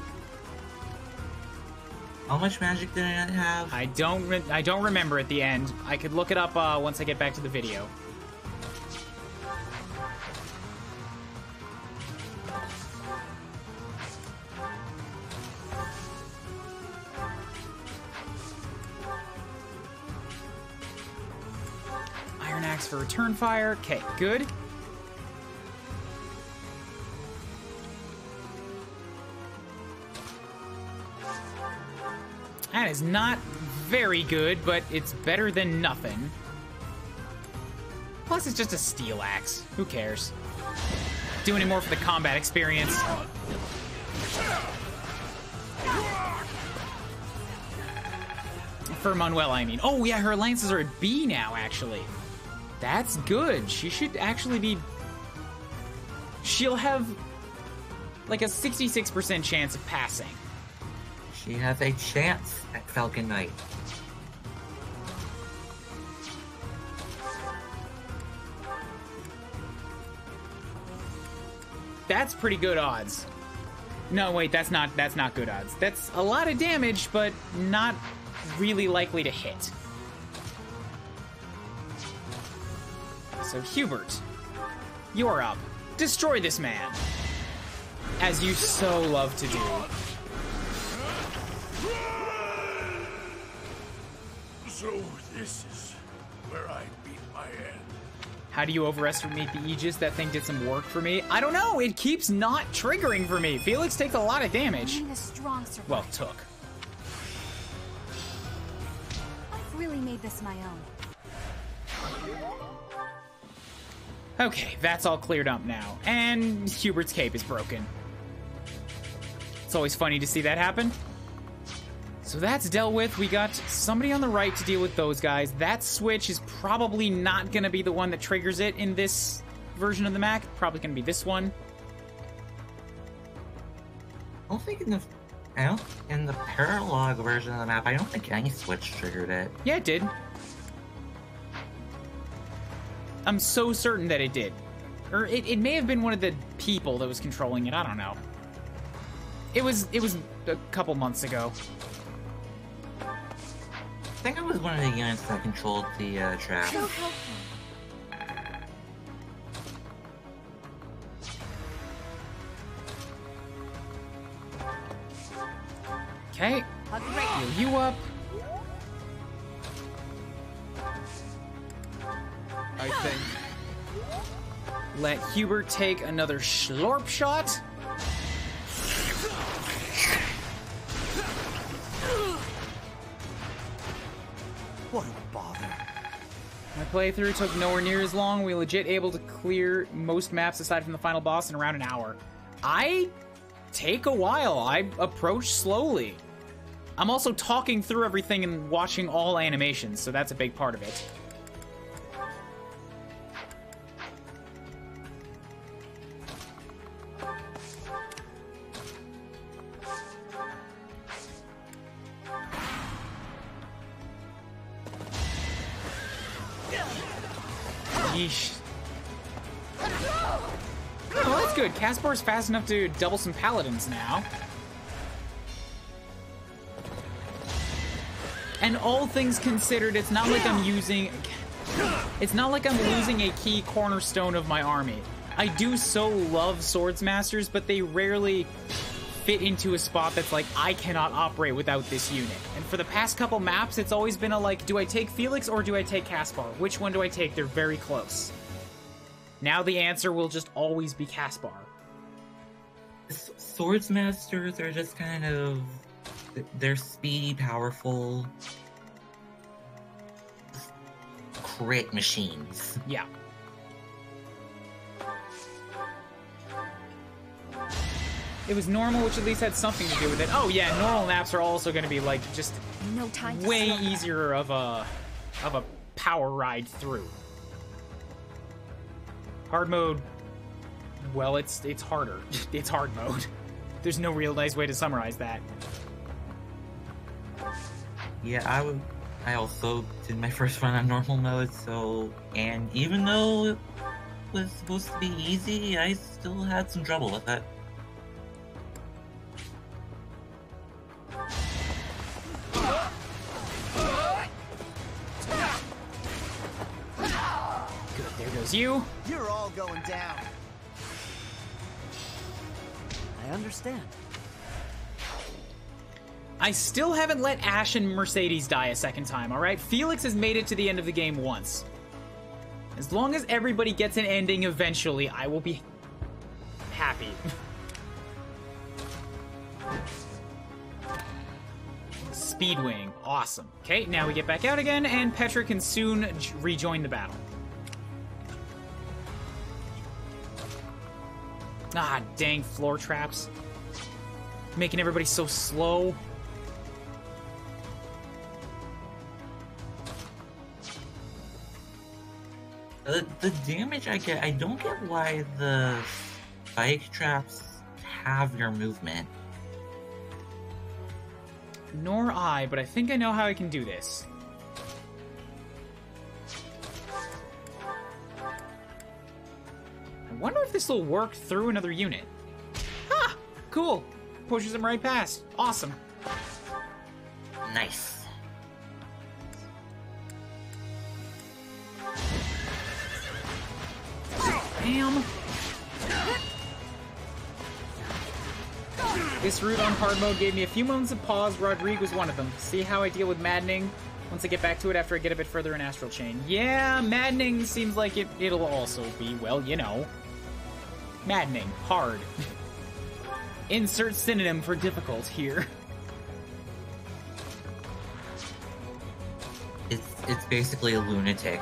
How much magic did Annette have? I don't remember at the end. I could look it up once I get back to the video. Iron Axe for return fire. Okay, good. That is not very good, but it's better than nothing. Plus, it's just a steel axe. Who cares? Doing it more for the combat experience. For Manuela, I mean. Oh, yeah, her lances are at B now, actually. That's good. She should actually be... She'll have, like, a 66% chance of passing. She has a chance at Falcon Knight. That's pretty good odds. No, wait, that's not good odds. That's a lot of damage, but not really likely to hit. So Hubert, you're up. Destroy this man. As you so love to do. So this is where I beat my end. How do you overestimate the Aegis? That thing did some work for me. I don't know. It keeps not triggering for me. Felix takes a lot of damage. A strong surprise. Well, took. I've really made this my own. Okay, that's all cleared up now. And Hubert's cape is broken. It's always funny to see that happen. So that's dealt with. We got somebody on the right to deal with those guys. That switch is probably not going to be the one that triggers it in this version of the map. Probably going to be this one. I don't think in the paralog version of the map, I don't think any switch triggered it. Yeah, it did. I'm so certain that it did. Or it may have been one of the people that was controlling it. I don't know. It was a couple months ago. I think it was one of the units that controlled the trap. Okay. Heal you up. I think. Let Hubert take another slurp shot. What a bother. My playthrough took nowhere near as long. We legit able to clear most maps aside from the final boss in around an hour. I take a while. I approach slowly. I'm also talking through everything and watching all animations, so that's a big part of it. Yeesh. Oh, that's good. Caspar's fast enough to double some paladins now. And all things considered, it's not like I'm using... It's not like I'm losing a key cornerstone of my army. I do so love Swords Masters, but they rarely fit into a spot that's like, I cannot operate without this unit. And for the past couple maps, it's always been a like, do I take Felix or do I take Caspar? Which one do I take? They're very close. Now the answer will just always be Caspar. Swords Masters are just kind of... They're speedy, powerful... crit machines. Yeah. It was normal, which at least had something to do with it. Oh yeah, normal maps are also going to be like just no time way easier of a power ride through. Hard mode, well, it's harder. It's hard mode. There's no real nice way to summarize that. Yeah, I also did my first run on normal mode, so, and even though it was supposed to be easy, I still had some trouble with it. Good, there goes you. You're all going down. I understand. I still haven't let Ash and Mercedes die a second time, alright? Felix has made it to the end of the game once. As long as everybody gets an ending eventually, I will be happy. Speedwing, awesome. Okay, now we get back out again, and Petra can soon rejoin the battle. Ah, dang floor traps. Making everybody so slow. The damage I get, I don't get why the spike traps have your movement. Nor I, but I think I know how I can do this. I wonder if this will work through another unit. Ah! Cool! Pushes him right past. Awesome. Nice. Bam! This route on hard mode gave me a few moments of pause. Rodrigue was one of them. See how I deal with maddening once I get back to it after I get a bit further in Astral Chain. Yeah, maddening seems like it'll also be, well, you know, maddening. Hard. Insert synonym for difficult here. It's basically a lunatic.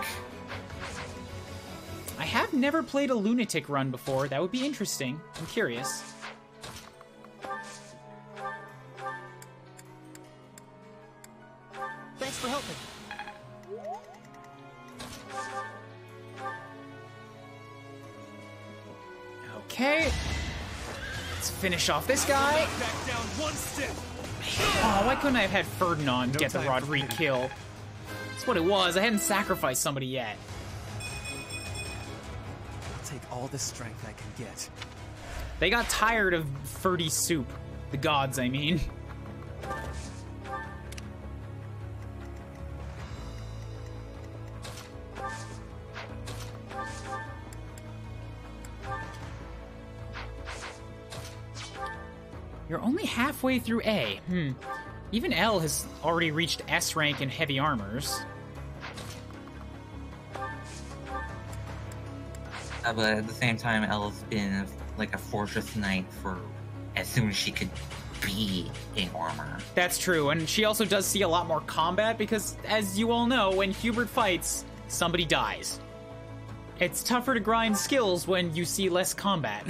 I have never played a lunatic run before. That would be interesting. I'm curious. Thanks for helping. Okay. Let's finish off this guy. Back down one step. Oh, why couldn't I have had Ferdinand get the Rodrigue kill? That's what it was. I hadn't sacrificed somebody yet. I'll take all the strength I can get. They got tired of Ferdy soup. The gods, I mean. You're only halfway through A. Even L has already reached S rank in heavy armors. But at the same time, Ella's been like a fortress knight for as soon as she could be in armor. That's true, and she also does see a lot more combat because, as you all know, when Hubert fights, somebody dies. It's tougher to grind skills when you see less combat.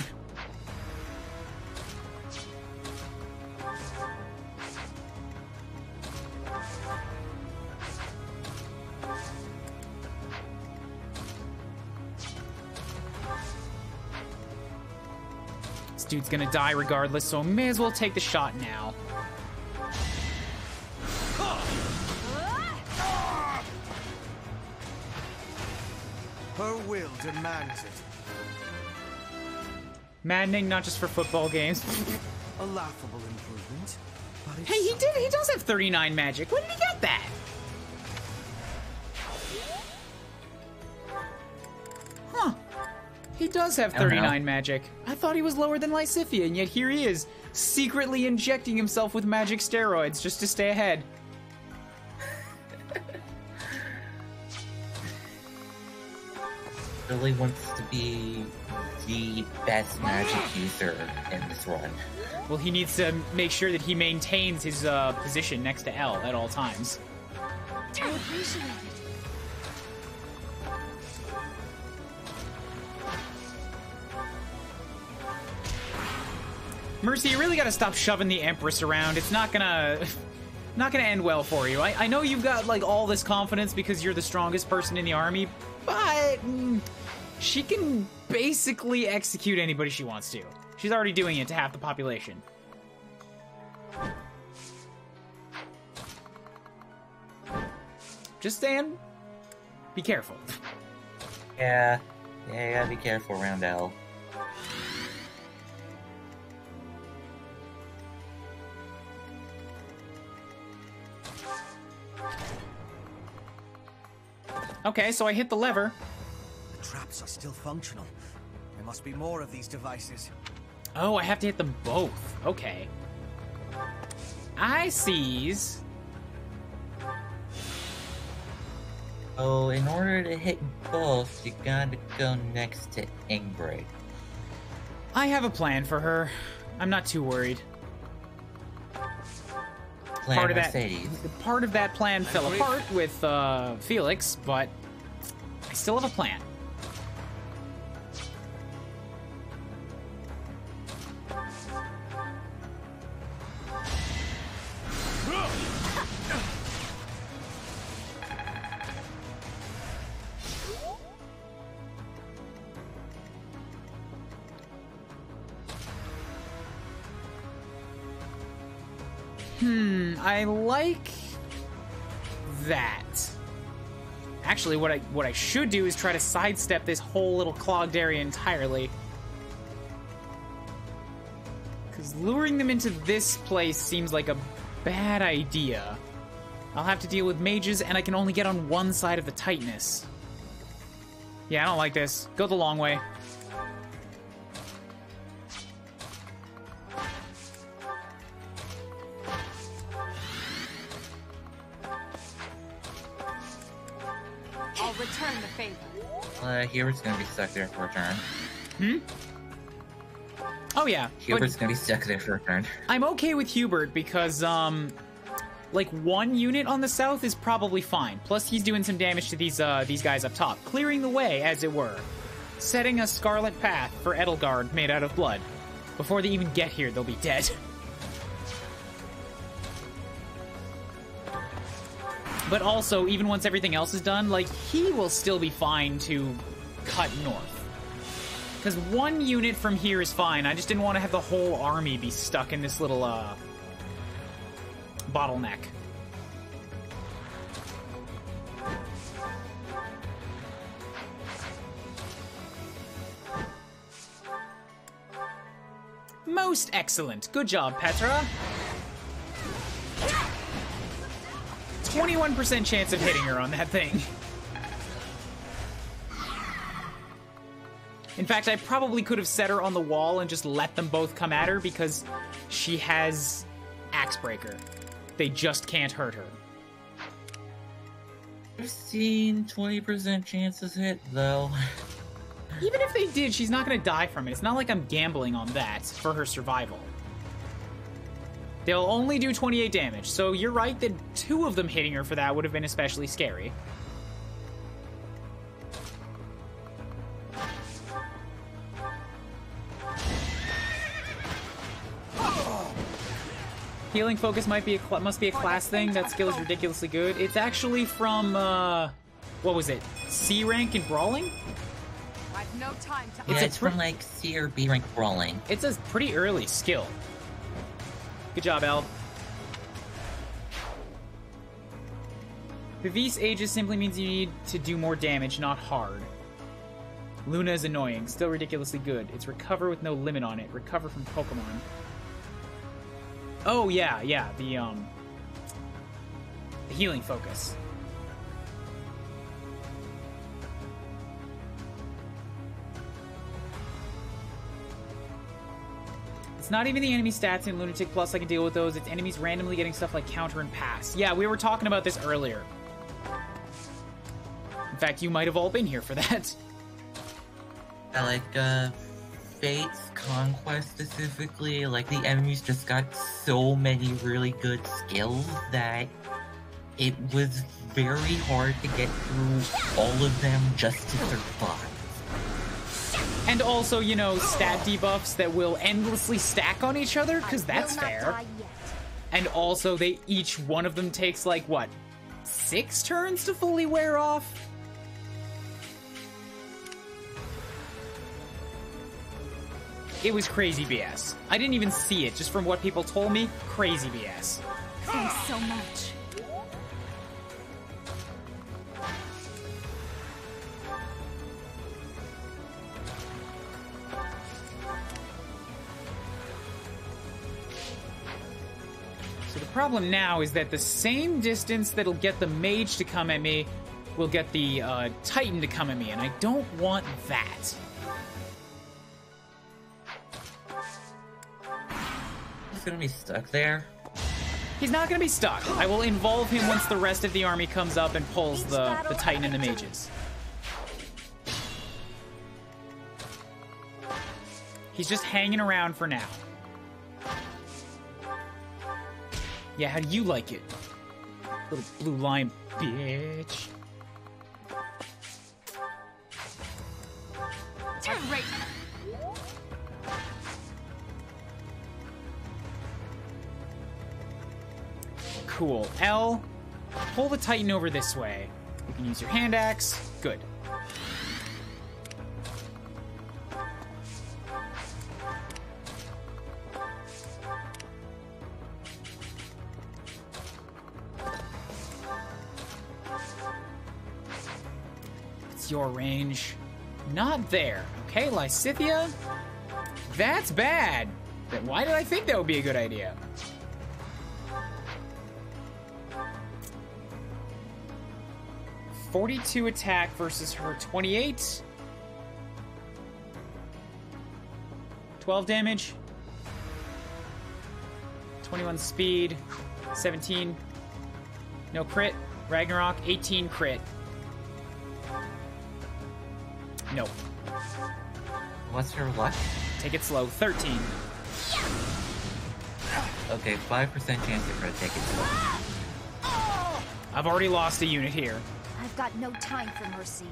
This dude's gonna die regardless, so may as well take the shot now. Her will demands it. Maddening, not just for football games. A laughable improvement, but it's Hey, he does have 39 magic. When did he get that? Huh. He does have 39 magic. I thought he was lower than Lysithea, and yet here he is, secretly injecting himself with magic steroids just to stay ahead. Really wants to be the best magic user in this run. Well, he needs to make sure that he maintains his position next to L at all times. I appreciate it. Mercy, you really gotta stop shoving the Empress around. It's not gonna end well for you. I know you've got like all this confidence because you're the strongest person in the army, but she can basically execute anybody she wants to. She's already doing it to half the population. Just saying, be careful. Yeah, you gotta be careful around L. Okay, so I hit the lever. The traps are still functional. There must be more of these devices. Oh, I have to hit them both. Okay. I sees. Oh, in order to hit both, you gotta go next to Ingrid. I have a plan for her. I'm not too worried. Part of that plan fell apart with Felix, but I still have a plan. I like that. Actually, what I should do is try to sidestep this whole little clogged area entirely. Because luring them into this place seems like a bad idea. I'll have to deal with mages, and I can only get on one side of the tightness. Yeah, I don't like this. Go the long way. I'll return the favor. Hubert's gonna be stuck there for a turn. Hmm? Oh yeah. Hubert's gonna be stuck there for a turn. I'm okay with Hubert because, like one unit on the south is probably fine. Plus he's doing some damage to these guys up top. Clearing the way, as it were. Setting a scarlet path for Edelgard made out of blood. Before they even get here, they'll be dead. But also, even once everything else is done, like, he will still be fine to cut north. Because one unit from here is fine. I just didn't want to have the whole army be stuck in this little, bottleneck. Most excellent. Good job, Petra. 21% chance of hitting her on that thing. In fact, I probably could have set her on the wall and just let them both come at her because she has Axebreaker. They just can't hurt her. I've seen 20% chances hit, though. Even if they did, she's not going to die from it. It's not like I'm gambling on that for her survival. They'll only do 28 damage, so you're right that 2 of them hitting her for that would have been especially scary. Healing focus must be a class thing. That skill is ridiculously good. It's actually from, what was it? C rank in Brawling? I've no time to yeah, it's from like C or B rank Brawling. It's a pretty early skill. Good job, El. Vivis ages simply means you need to do more damage, not hard. Luna is annoying, still ridiculously good. It's recover with no limit on it. Recover from Pokemon. Oh, yeah, the healing focus. It's not even the enemy stats in Lunatic Plus I can deal with those. It's enemies randomly getting stuff like counter and pass. Yeah, we were talking about this earlier. In fact, you might have all been here for that. I like, Fate's Conquest specifically, like, the enemies just got so many really good skills that it was very hard to get through all of them just to survive. And also, you know, stat debuffs that will endlessly stack on each other, because that's fair. And also, each one of them takes, like, what, 6 turns to fully wear off? It was crazy BS. I didn't even see it, just from what people told me, crazy BS. Thanks so much. So the problem now is that the same distance that'll get the mage to come at me will get the Titan to come at me, and I don't want that. He's gonna be stuck there. He's not gonna be stuck. I will involve him once the rest of the army comes up and pulls the Titan and the mages. He's just hanging around for now. Yeah, how do you like it? Little blue line bitch. Turn right. Cool. L, pull the Titan over this way. You can use your hand axe. Good. It's your range. Not there. Okay, Lysithia? That's bad. Then why did I think that would be a good idea? .42 attack versus her 28. 12 damage. 21 speed. 17. No crit. Ragnarok. 18 crit. Nope. What's her luck? Take it slow. 13. Okay, 5% chance to crit. Take it slow. I've already lost a unit here. I've got no time for mercy.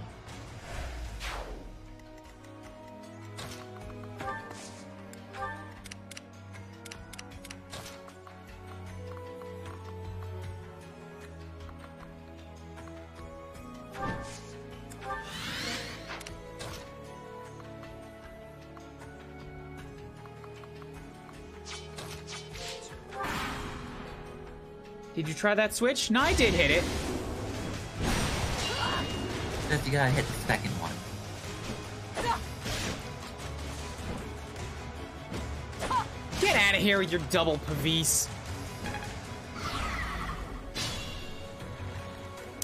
Did you try that switch? No, I did hit it. Because you gotta hit the second one. Get out of here with your double Pavis.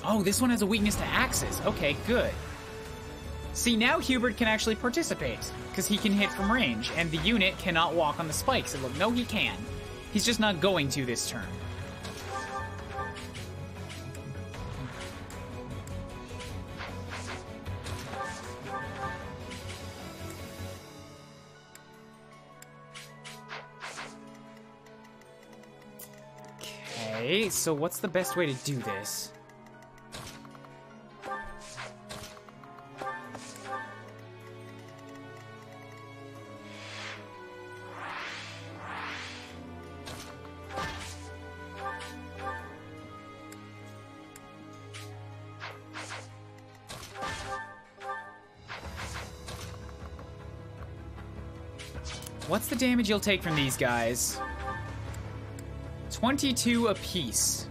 Oh, this one has a weakness to axes. Okay, good. See, now Hubert can actually participate, because he can hit from range, and the unit cannot walk on the spikes. And look, no, he can. He's just not going to this turn. Okay, so what's the best way to do this? What's the damage you'll take from these guys? 22 apiece.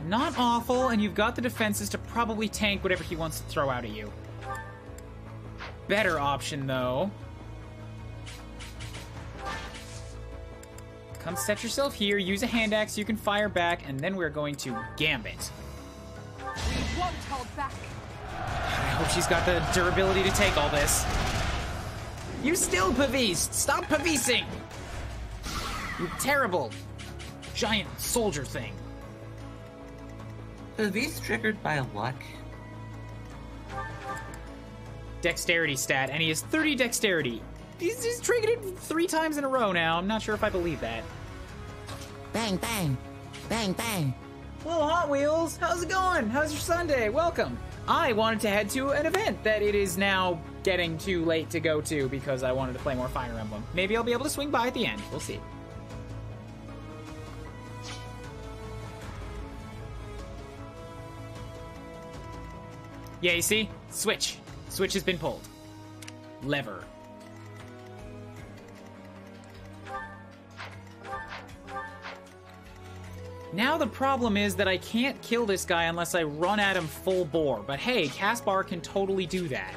Not awful, and you've got the defenses to probably tank whatever he wants to throw out at you. Better option, though. Come set yourself here, use a hand axe, you can fire back, and then we're going to gambit. We won't hold back. I hope she's got the durability to take all this. You still Pavised! Stop Pavising! You terrible giant soldier thing. Are these triggered by luck? Dexterity stat, and he has 30 dexterity. He's triggered it 3 times in a row now. I'm not sure if I believe that. Bang, bang. Bang, bang. Hello, Hot Wheels. How's it going? How's your Sunday? Welcome. I wanted to head to an event that it is now getting too late to go to because I wanted to play more Fire Emblem. Maybe I'll be able to swing by at the end. We'll see. Yeah, you see? Switch. Switch has been pulled. Lever. Now the problem is that I can't kill this guy unless I run at him full bore. But hey, Caspar can totally do that.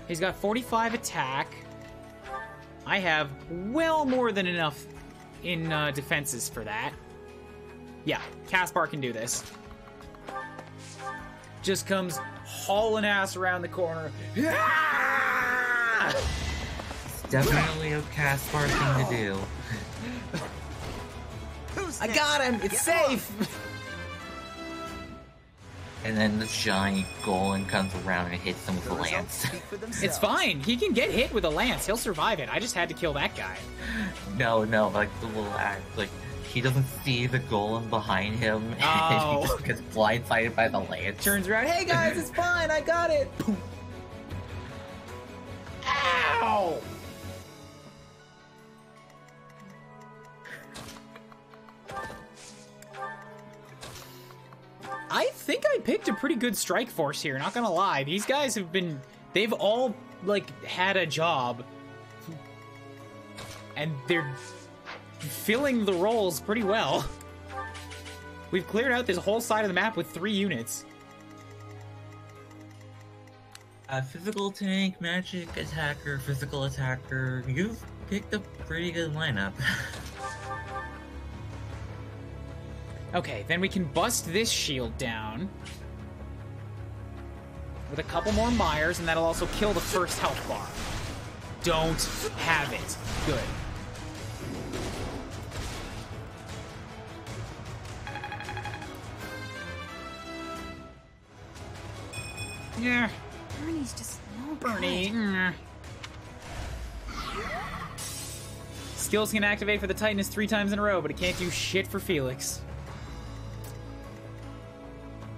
He's got 45 attack. I have well more than enough in defenses for that. Yeah, Caspar can do this. Just comes hauling ass around the corner. It's definitely a Caspar thing to do. I got him! It's safe! And then the giant golem comes around and hits him with a lance. It's fine. He can get hit with a lance. He'll survive it. I just had to kill that guy. No, like the little act, like he doesn't see the golem behind him, Oh. and he just gets blindsided by the lance. Turns around, hey guys, it's fine, I got it! Ow! I think I picked a pretty good strike force here, not gonna lie. These guys have been... They've all, like, had a job. And they're filling the roles pretty well. We've cleared out this whole side of the map with 3 units. Physical tank, magic attacker, physical attacker. You've picked a pretty good lineup. Okay, then we can bust this shield down with a couple more Myers, and that'll also kill the first health bar. Don't have it. Good. Yeah. Bernie's just no Bernie. good. Skills can activate for the Titanus 3 times in a row, but it can't do shit for Felix.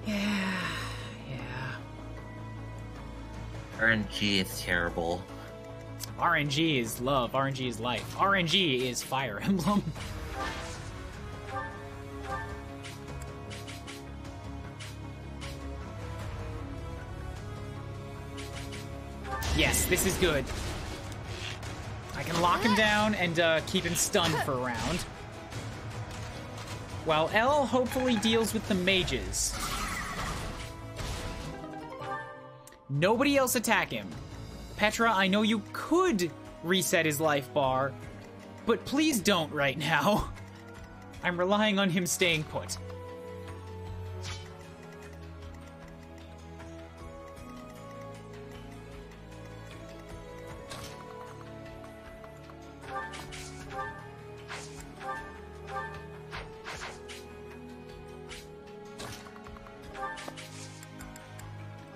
Yeah. RNG is terrible. RNG is love. RNG is life. RNG is Fire Emblem. Yes, this is good. I can lock him down and keep him stunned for a round. While L hopefully deals with the mages. Nobody else attack him. Petra, I know you could reset his life bar, but please don't right now. I'm relying on him staying put.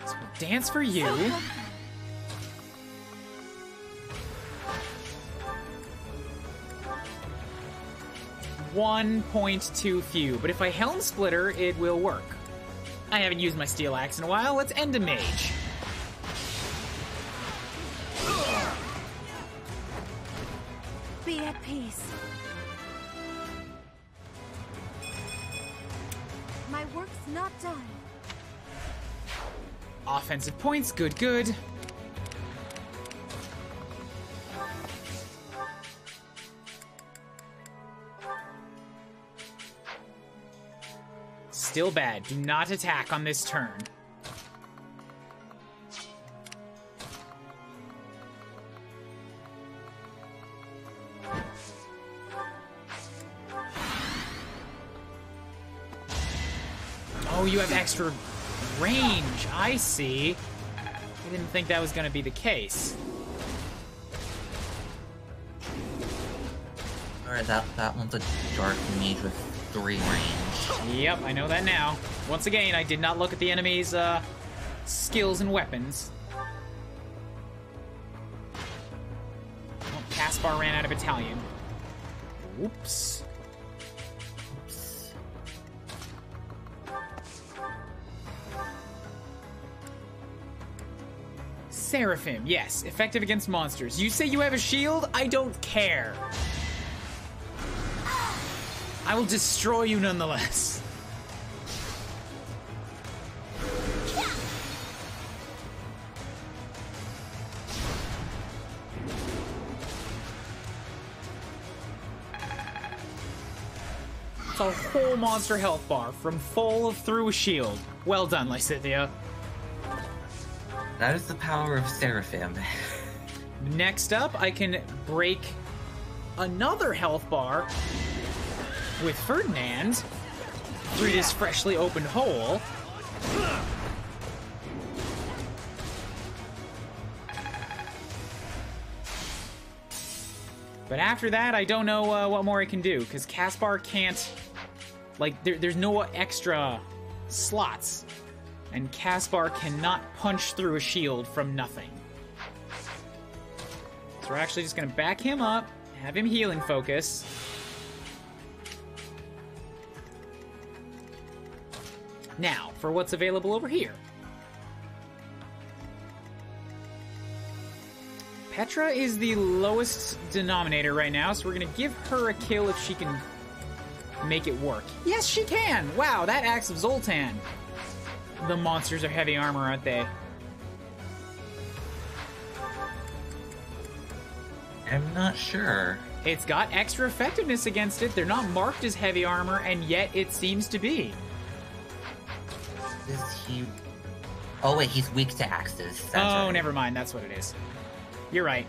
So we'll dance for you. 1.2 few, but if I Helm Splitter, it will work. I haven't used my Steel Axe in a while. Let's end a mage. Be at peace. My work's not done. Offensive points, good, good. Still bad. Do not attack on this turn. Oh, you have extra range. I see. I didn't think that was going to be the case. Alright, that one's a dark mage with 3 range. Yep, I know that now. Once again, I did not look at the enemy's skills and weapons. Oh, Caspar ran out of battalion. Whoops. Seraphim, yes, effective against monsters. You say you have a shield? I don't care. I will destroy you nonetheless. It's a whole monster health bar from full through a shield. Well done, Lysithia. That is the power of Seraphim. Next up, I can break another health bar with Ferdinand through this freshly opened hole. But after that, I don't know what more I can do, because Caspar can't... Like, there's no extra slots. And Caspar cannot punch through a shield from nothing. So we're actually just going to back him up, have him healing focus. Now, for what's available over here. Petra is the lowest denominator right now, so we're going to give her a kill if she can make it work. Yes, she can! Wow, that Axe of Zoltan. The monsters are heavy armor, aren't they? I'm not sure. It's got extra effectiveness against it. They're not marked as heavy armor, and yet it seems to be. Is he... Oh wait, he's weak to axes. That's right. Never mind. That's what it is. You're right.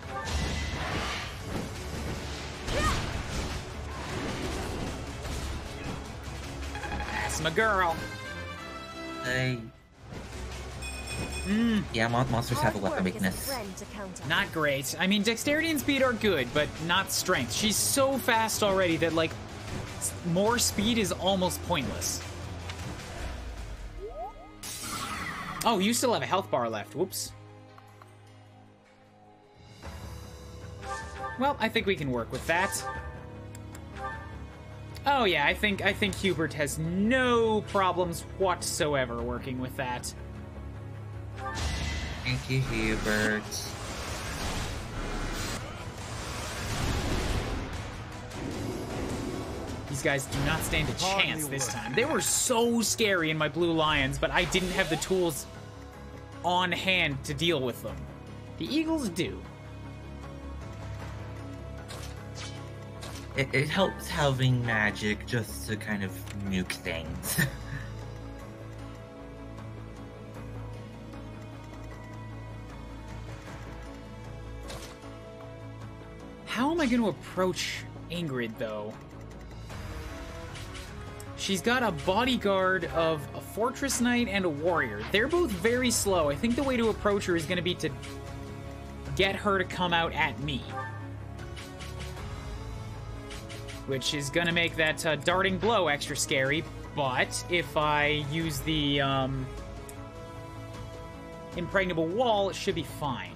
That's my girl. Hey. Yeah, monsters have a weapon weakness. Not great. I mean, dexterity and speed are good, but not strength. She's so fast already that, like, more speed is almost pointless. Oh, you still have a health bar left. Whoops. Well, I think we can work with that. Oh yeah, I think Hubert has no problems whatsoever working with that. Thank you, Hubert. These guys do not stand a chance this time. They were so scary in my Blue Lions, but I didn't have the tools on hand to deal with them. The Eagles do. It helps having magic just to kind of nuke things. How am I going to approach Ingrid, though? She's got a bodyguard of a fortress knight and a warrior. They're both very slow. I think the way to approach her is going to be to get her to come out at me. Which is going to make that darting blow extra scary, but if I use the impregnable wall, it should be fine.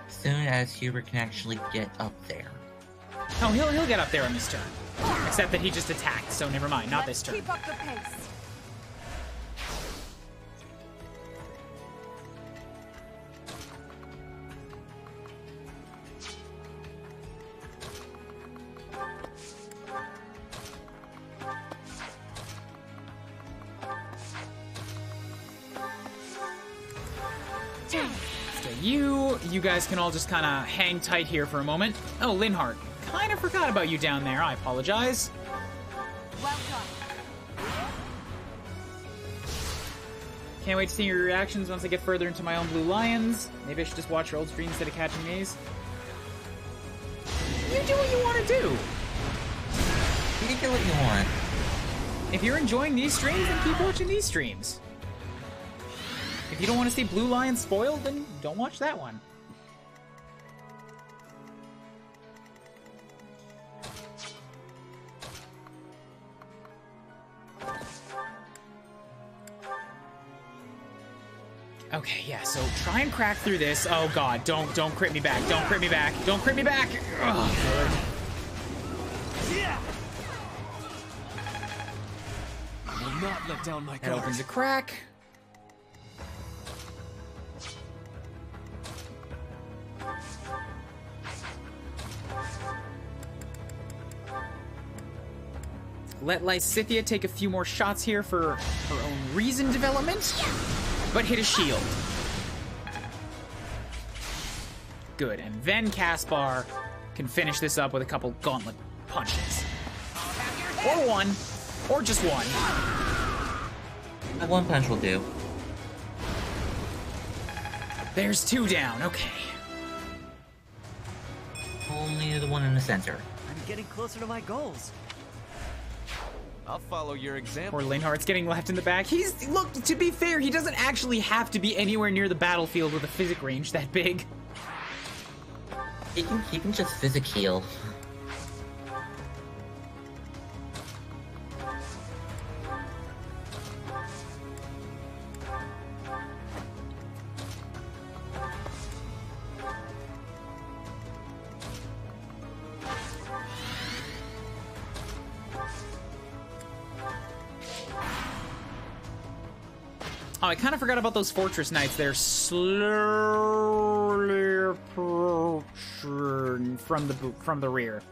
Soon as Hubert can actually get up there. Oh, he'll get up there on this turn. Except that he just attacked, so never mind, not this turn. Keep up the pace. You guys can all just kind of hang tight here for a moment. Oh, Linhardt, kind of forgot about you down there. I apologize. Can't wait to see your reactions once I get further into my own Blue Lions. Maybe I should just watch your old streams instead of catching these. You do what you want to do. You do what you want. If you're enjoying these streams, then keep watching these streams. If you don't want to see Blue Lions spoiled, then don't watch that one. Okay, yeah, so try and crack through this. Oh god, don't crit me back. Don't crit me back. Don't crit me back. Oh, good. I will not let down my That guard. opens a crack. Let Lysithea take a few more shots here for her own reason development, but hit a shield. Good, and then Caspar can finish this up with a couple gauntlet punches. Or one, or just one. One punch will do. There's 2 down, okay. Only the one in the center. I'm getting closer to my goals. I'll follow your example. Poor Linhardt's getting left in the back. Look, to be fair, he doesn't actually have to be anywhere near the battlefield with a physic range that big. He can just physic heal. Oh, I kind of forgot about those fortress knights. They're slowly approaching from the rear.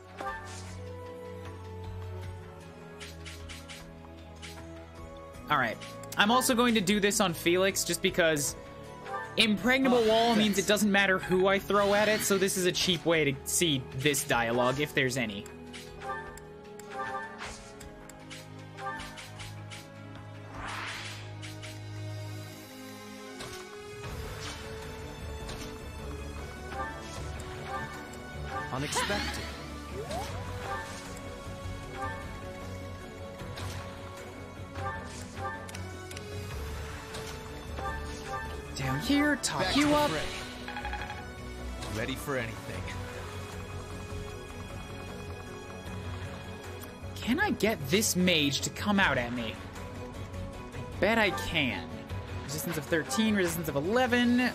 All right. I'm also going to do this on Felix just because impregnable wall means it doesn't matter who I throw at it, so this is a cheap way to see this dialogue, if there's any. Unexpected. Down here, top you up. Ready for anything. Can I get this mage to come out at me? I bet I can. Resistance of 13, resistance of 11.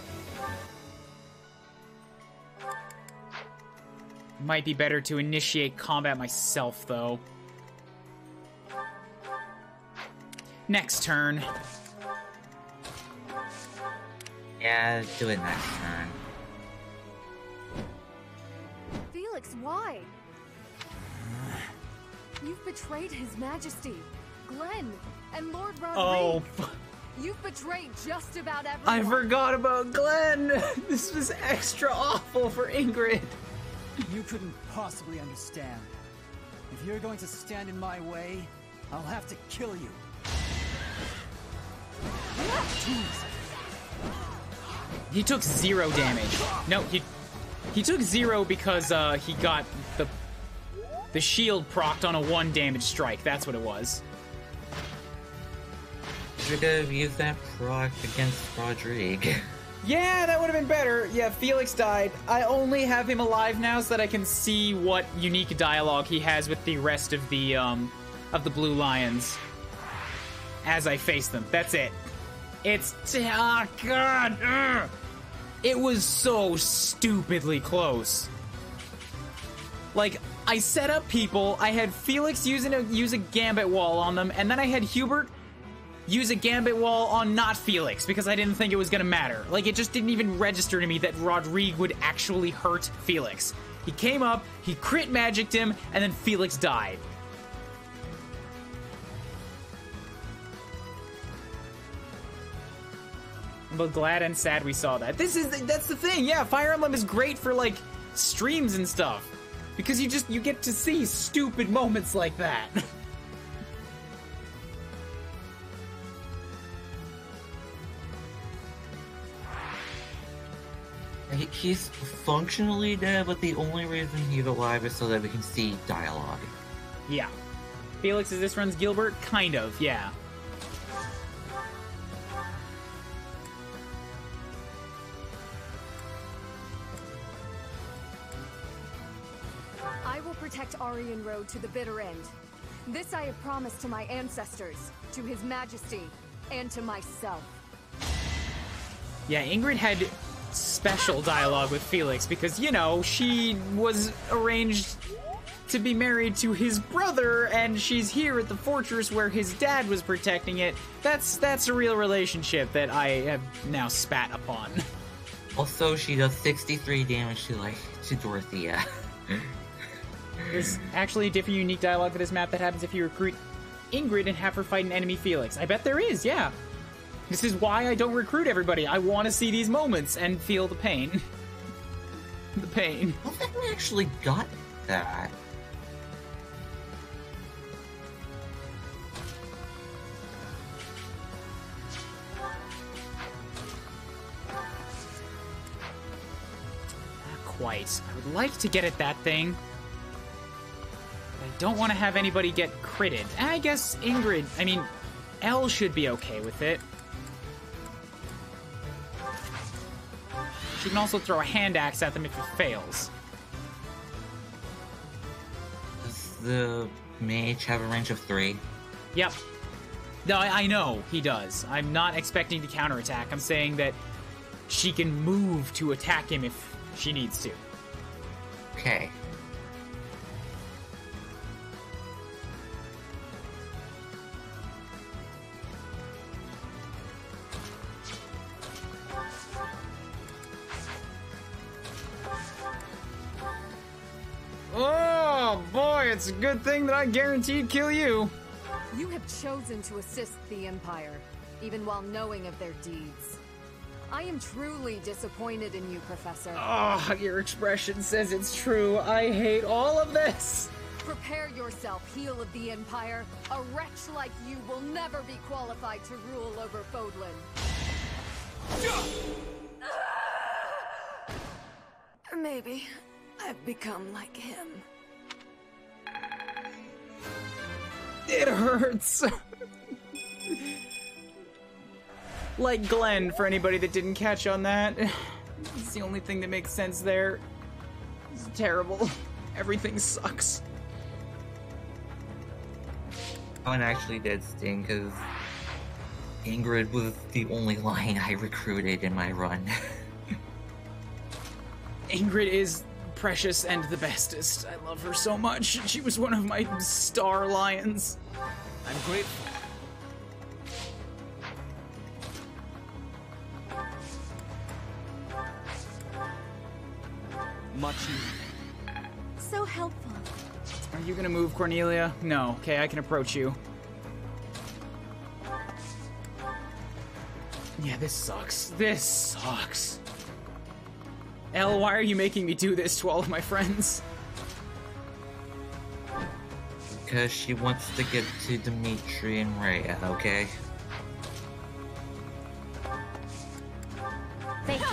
Might be better to initiate combat myself, though. Next turn. Yeah, do it next turn. Felix, why? You've betrayed His Majesty, Glenn, and Lord Rodrigue. Oh. You've betrayed just about everyone. I forgot about Glenn. This was extra awful for Ingrid. You couldn't possibly understand. If you're going to stand in my way, I'll have to kill you. He took 0 damage. No, he took 0 because he got the shield procced on a 1 damage strike. That's what it was. Should have used that proc against Rodrigue. Yeah, that would have been better. Yeah, Felix died. I only have him alive now so that I can see what unique dialogue he has with the rest of the Blue Lions as I face them. That's it. It's... oh, God! Ugh. It was so stupidly close. Like, I set up people, I had Felix use a gambit wall on them, and then I had Hubert use a gambit wall on not Felix, because I didn't think it was gonna matter. Like, it just didn't even register to me that Rodrigue would actually hurt Felix. He came up, he crit magicked him, and then Felix died. But glad and sad we saw that. That's the thing, yeah, Fire Emblem is great for, like, streams and stuff. Because you get to see stupid moments like that. He's functionally dead, but the only reason he's alive is so that we can see dialogue. Yeah. Felix, as this runs Gilbert? Kind of, yeah. I will protect Aryan Road to the bitter end. This I have promised to my ancestors, to His Majesty, and to myself. Yeah, Ingrid had special dialogue with Felix because, you know, she was arranged to be married to his brother, and she's here at the fortress where his dad was protecting it. That's a real relationship that I have now spat upon. Also, she does 63 damage to Dorothea. There's actually a different unique dialogue for this map that happens if you recruit Ingrid and have her fight an enemy Felix. I bet there is, yeah. This is why I don't recruit everybody. I want to see these moments and feel the pain. The pain. I don't think we actually got that. Not quite. I would like to get at that thing. I don't want to have anybody get critted. I guess Ingrid, I mean, Elle should be okay with it. She can also throw a hand axe at them if it fails. Does the mage have a range of 3? Yep. No, I know he does. I'm not expecting to counterattack. I'm saying that she can move to attack him if she needs to. Okay. Oh, boy, it's a good thing that I guaranteed kill you. You have chosen to assist the Empire, even while knowing of their deeds. I am truly disappointed in you, Professor. Oh, your expression says it's true. I hate all of this. Prepare yourself, heel of the Empire. A wretch like you will never be qualified to rule over Fodlan. Maybe I've become like him. It hurts. Like Glenn, for anybody that didn't catch on that. It's the only thing that makes sense there. It's terrible. Everything sucks. That one actually did sting, because Ingrid was the only line I recruited in my run. Ingrid is precious and the bestest. I love her so much. She was one of my star lions. I'm grateful. Much needed. So helpful. Are you gonna move, Cornelia? No. Okay, I can approach you. Yeah, this sucks. This sucks. Elle, why are you making me do this to all of my friends? Because she wants to get to Dimitri and Rhea, okay? Thank you.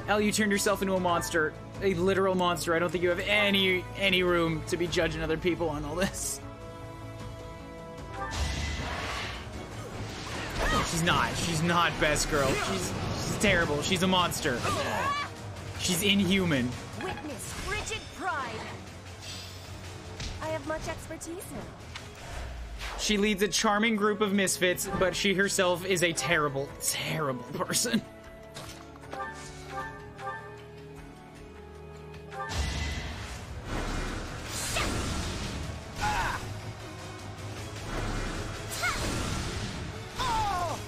Elle, you turned yourself into a monster. A literal monster. I don't think you have any room to be judging other people on all this. She's not. She's not best girl. She's terrible. She's a monster. She's inhuman. Witness frigid pride. I have much expertise now. She leads a charming group of misfits, but she herself is a terrible, terrible person.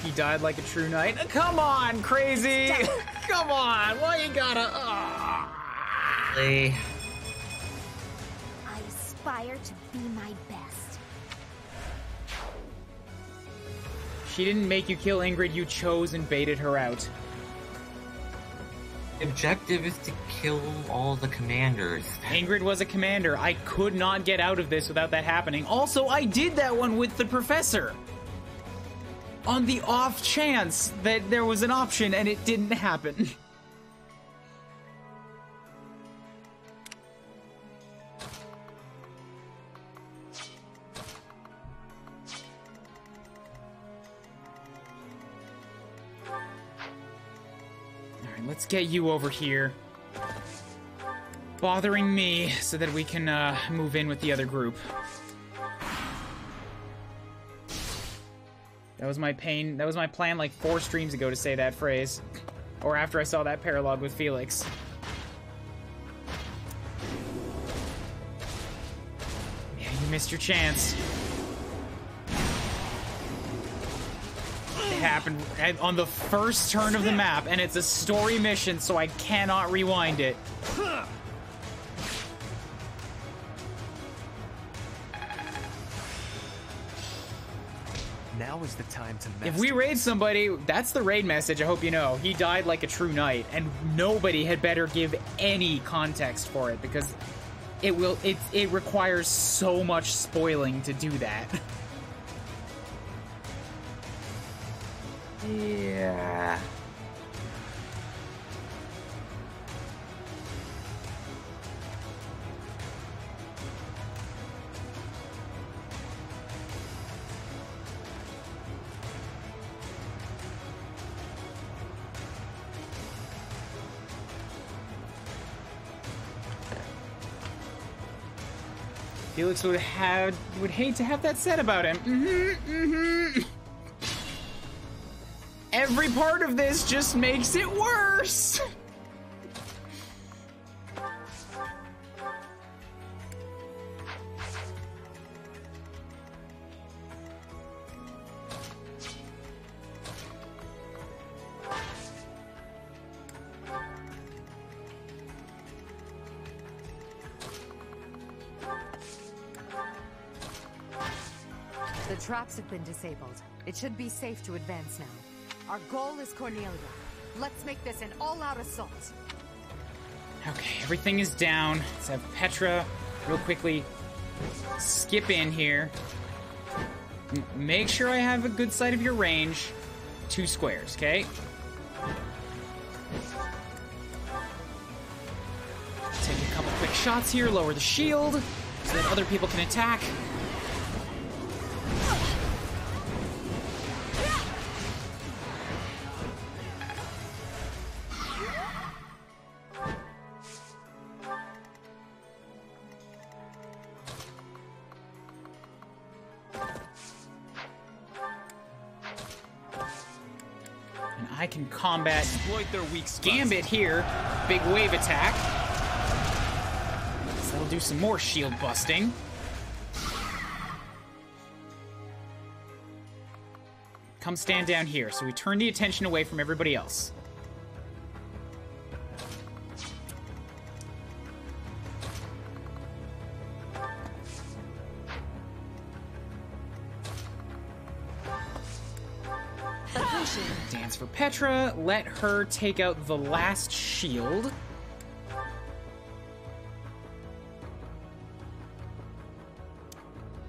He died like a true knight. Come on, crazy! Come on, why you gotta... Hey. I aspire to be my best. She didn't make you kill Ingrid, you chose and baited her out. The objective is to kill all the commanders. Ingrid was a commander. I could not get out of this without that happening. Also, I did that one with the professor. On the off chance that there was an option and it didn't happen. Alright, let's get you over here. Bothering me so that we can move in with the other group. That was my pain. That was my plan like 4 streams ago to say that phrase. Or after I saw that paralogue with Felix. Yeah, you missed your chance. It happened on the first turn of the map, and it's a story mission, so I cannot rewind it. Now is the time to master. If we raid somebody, that's the raid message, I hope you know. He died like a true knight, and nobody had better give any context for it, because it requires so much spoiling to do that. Yeah. Felix would hate to have that said about him. Every part of this just makes it worse. The traps have been disabled. It should be safe to advance now. Our goal is Cornelia. Let's make this an all-out assault. Okay, everything is down. Let's have Petra real quickly skip in here. Make sure I have a good sight of your range. 2 squares, okay? Take a couple quick shots here, lower the shield, so that other people can attack. I can combat their weak Gambit here. Big wave attack. So that'll do some more shield busting. Come stand down here. So we turn the attention away from everybody else. Dance for Petra. Let her take out the last shield.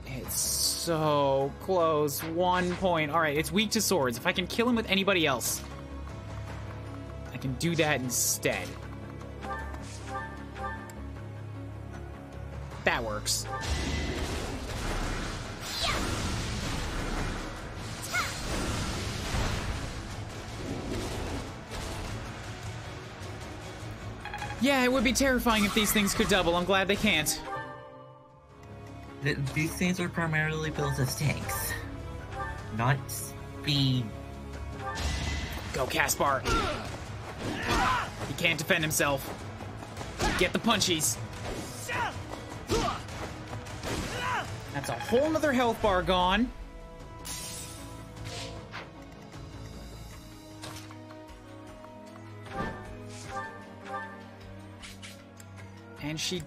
It's so close. 1 point. All right, it's weak to swords. If I can kill him with anybody else, I can do that instead. That works. Yeah, it would be terrifying if these things could double. I'm glad they can't. These things are primarily built as tanks, not speed. Go, Caspar. He can't defend himself. Get the punchies. That's a whole nother health bar gone. And she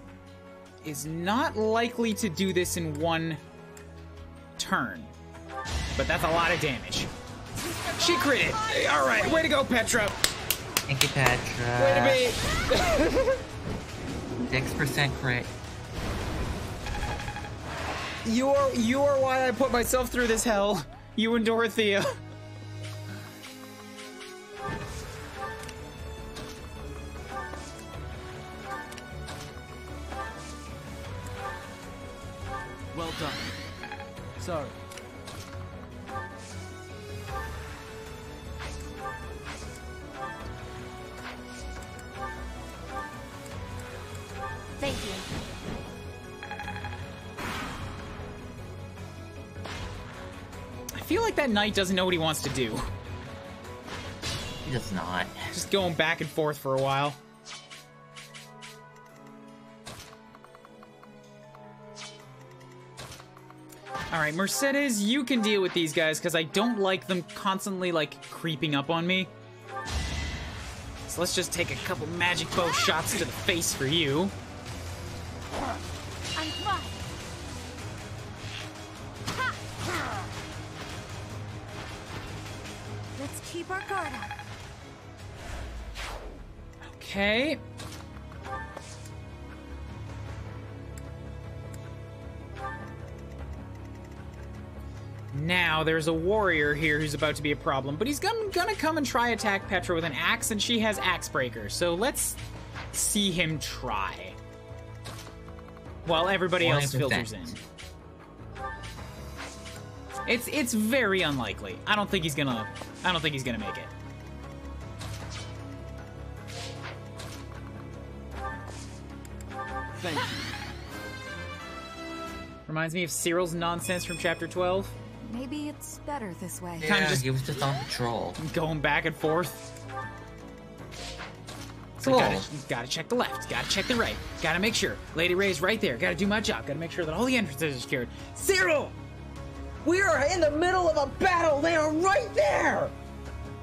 is not likely to do this in 1 turn. But that's a lot of damage. She critted. All right, way to go, Petra. Thank you, Petra. Way to be. 6% crit. You are why I put myself through this hell. You and Dorothea. Well done. Sorry. Thank you. I feel like that knight doesn't know what he wants to do. He does not. Just going back and forth for a while. Alright, Mercedes, you can deal with these guys, because I don't like them constantly, like, creeping up on me. So let's just take a couple magic bow shots to the face for you. I'm fine. Let's keep our guard up. Okay. Now, there's a warrior here who's about to be a problem, but he's gonna come and try attack Petra with an axe, and she has Axe Breaker, so let's see him try. While everybody else filters in. It's very unlikely. I don't think he's gonna make it. Thank you. Reminds me of Cyril's nonsense from chapter 12. Maybe it's better this way. Yeah, he was just on patrol. Going back and forth. So gotta check the left, gotta check the right, gotta make sure. Lady Ray's right there, gotta do my job, gotta make sure that all the entrances are secured. Cyril! We are in the middle of a battle! They are right there!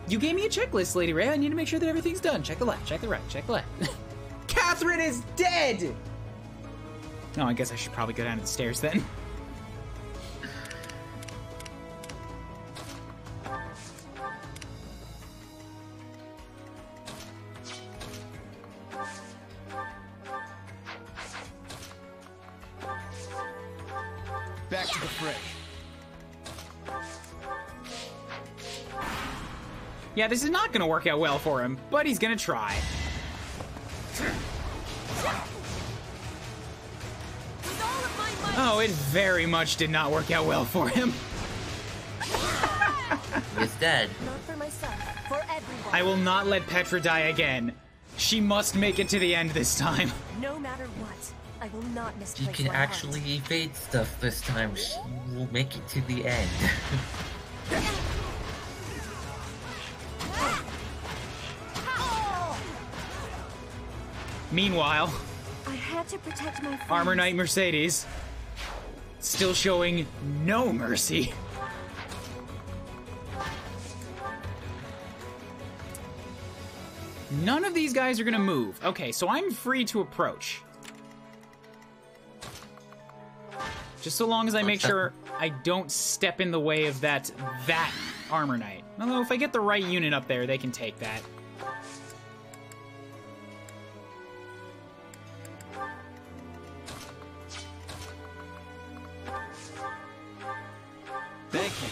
You gave me a checklist, Lady Ray. I need to make sure that everything's done. Check the left, check the right, check the left. Catherine is dead! No, I guess I should probably go down to the stairs then. Back to the fray. Yeah, this is not gonna work out well for him, but he's gonna try. Oh, it very much did not work out well for him. He's dead. Not for myself, for everyone. I will not let Petra die again. She must make it to the end this time. No matter what, I will not She misplace can my actually evade stuff this time. She will make it to the end. Meanwhile, I had to protect my friends. Armor Knight Mercedes still showing no mercy. None of these guys are gonna move. Okay, so I'm free to approach. Just so long as I make sure I don't step in the way of that Armor Knight. Although if I get the right unit up there, they can take that. Thank you.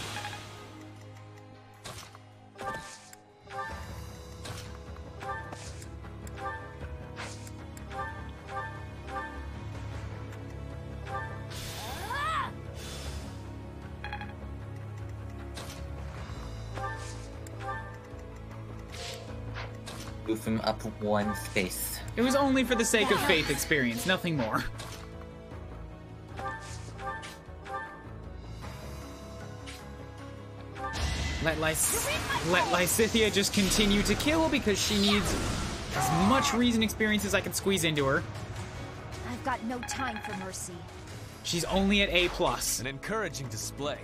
Move him up one space. It was only for the sake of faith experience, nothing more. Let Lysithia just continue to kill because she needs as much reason experience as I can squeeze into her. I've got no time for mercy. She's only at A+. An encouraging display.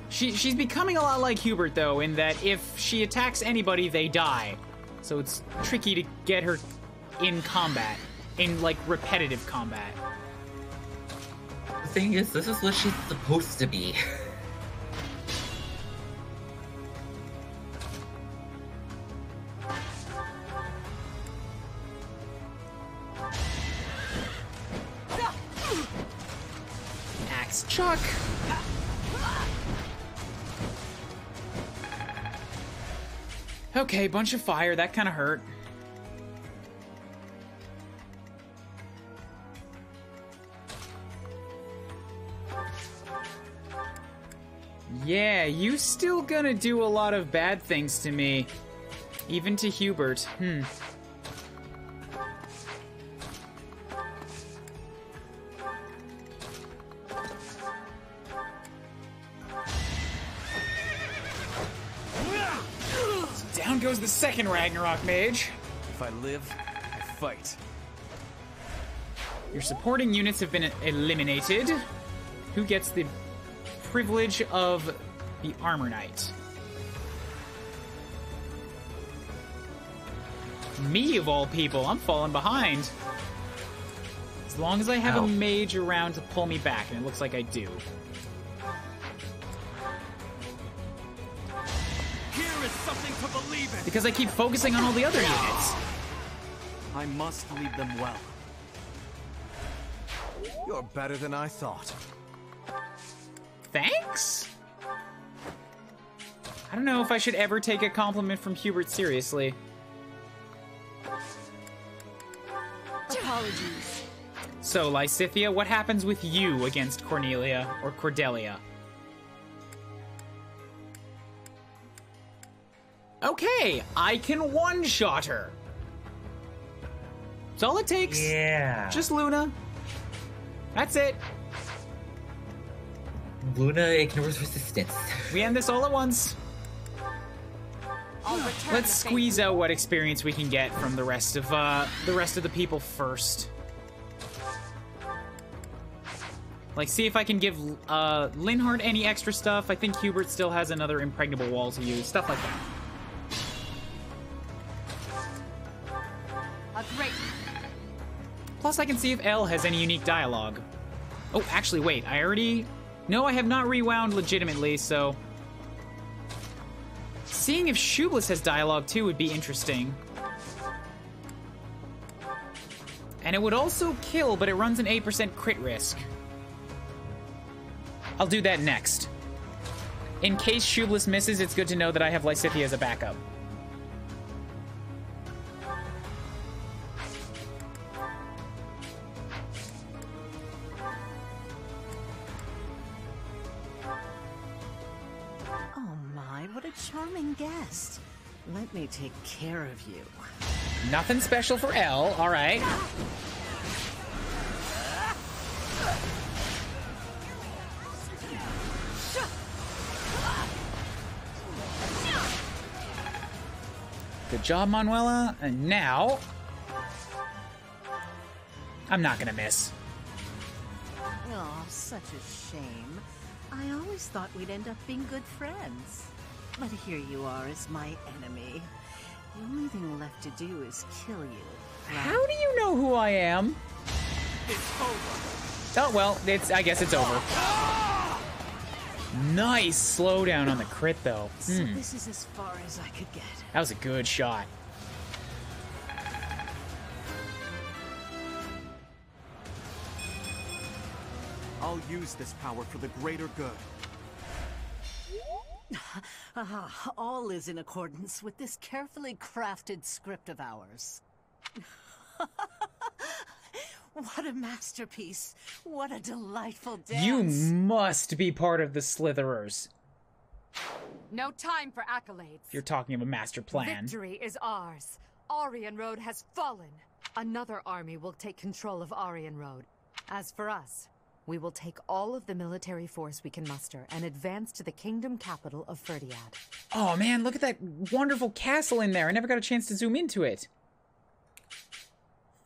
She's becoming a lot like Hubert, though, in that if she attacks anybody, they die. So it's tricky to get her in combat, in, like, repetitive combat. The thing is, this is what she's supposed to be. Axe chuck. Okay, bunch of fire. That kind of hurt. Yeah, you still gonna do a lot of bad things to me. Even to Hubert. Down goes the second Ragnarok mage. If I live, I fight. Your supporting units have been eliminated. Who gets the privilege of the Armor Knight? Me, of all people. I'm falling behind. As long as I have a mage around to pull me back, and it looks like I do. Here is something to believe in. Because I keep focusing on all the other units. I must lead them well. You're better than I thought. Thanks? I don't know if I should ever take a compliment from Hubert seriously. Apologies. So, Lysithea, what happens with you against Cornelia or Cordelia? Okay, I can one-shot her. That's all it takes. Yeah. Just Luna. That's it. Luna ignores resistance. We end this all at once. Let's squeeze out what experience we can get from the rest of the people first. Like, see if I can give Linhardt any extra stuff. I think Hubert still has another impregnable wall to use. Stuff like that. Great. Plus, I can see if Elle has any unique dialogue. Oh, actually, wait. I already... No, I have not rewound legitimately, so... Seeing if Shublis has dialogue, too, would be interesting. And it would also kill, but it runs an 8% crit risk. I'll do that next. In case Shublis misses, it's good to know that I have Lysithea as a backup. What a charming guest. Let me take care of you. Nothing special for Elle, all right. Good job, Manuela. And now... I'm not gonna miss. Oh, such a shame. I always thought we'd end up being good friends. But here you are as my enemy. The only thing left to do is kill you. Right? How do you know who I am? It's over. Oh, well, I guess it's over. Nice slowdown on the crit, though. So this is as far as I could get. That was a good shot. I'll use this power for the greater good. All is in accordance with this carefully crafted script of ours. What a masterpiece. What a delightful dance. You must be part of the Slitherers. No time for accolades. If you're talking of a master plan. Victory is ours. Aryan Road has fallen. Another army will take control of Aryan Road. As for us, we will take all of the military force we can muster and advance to the kingdom capital of Ferdiad. Oh man, look at that wonderful castle in there. I never got a chance to zoom into it.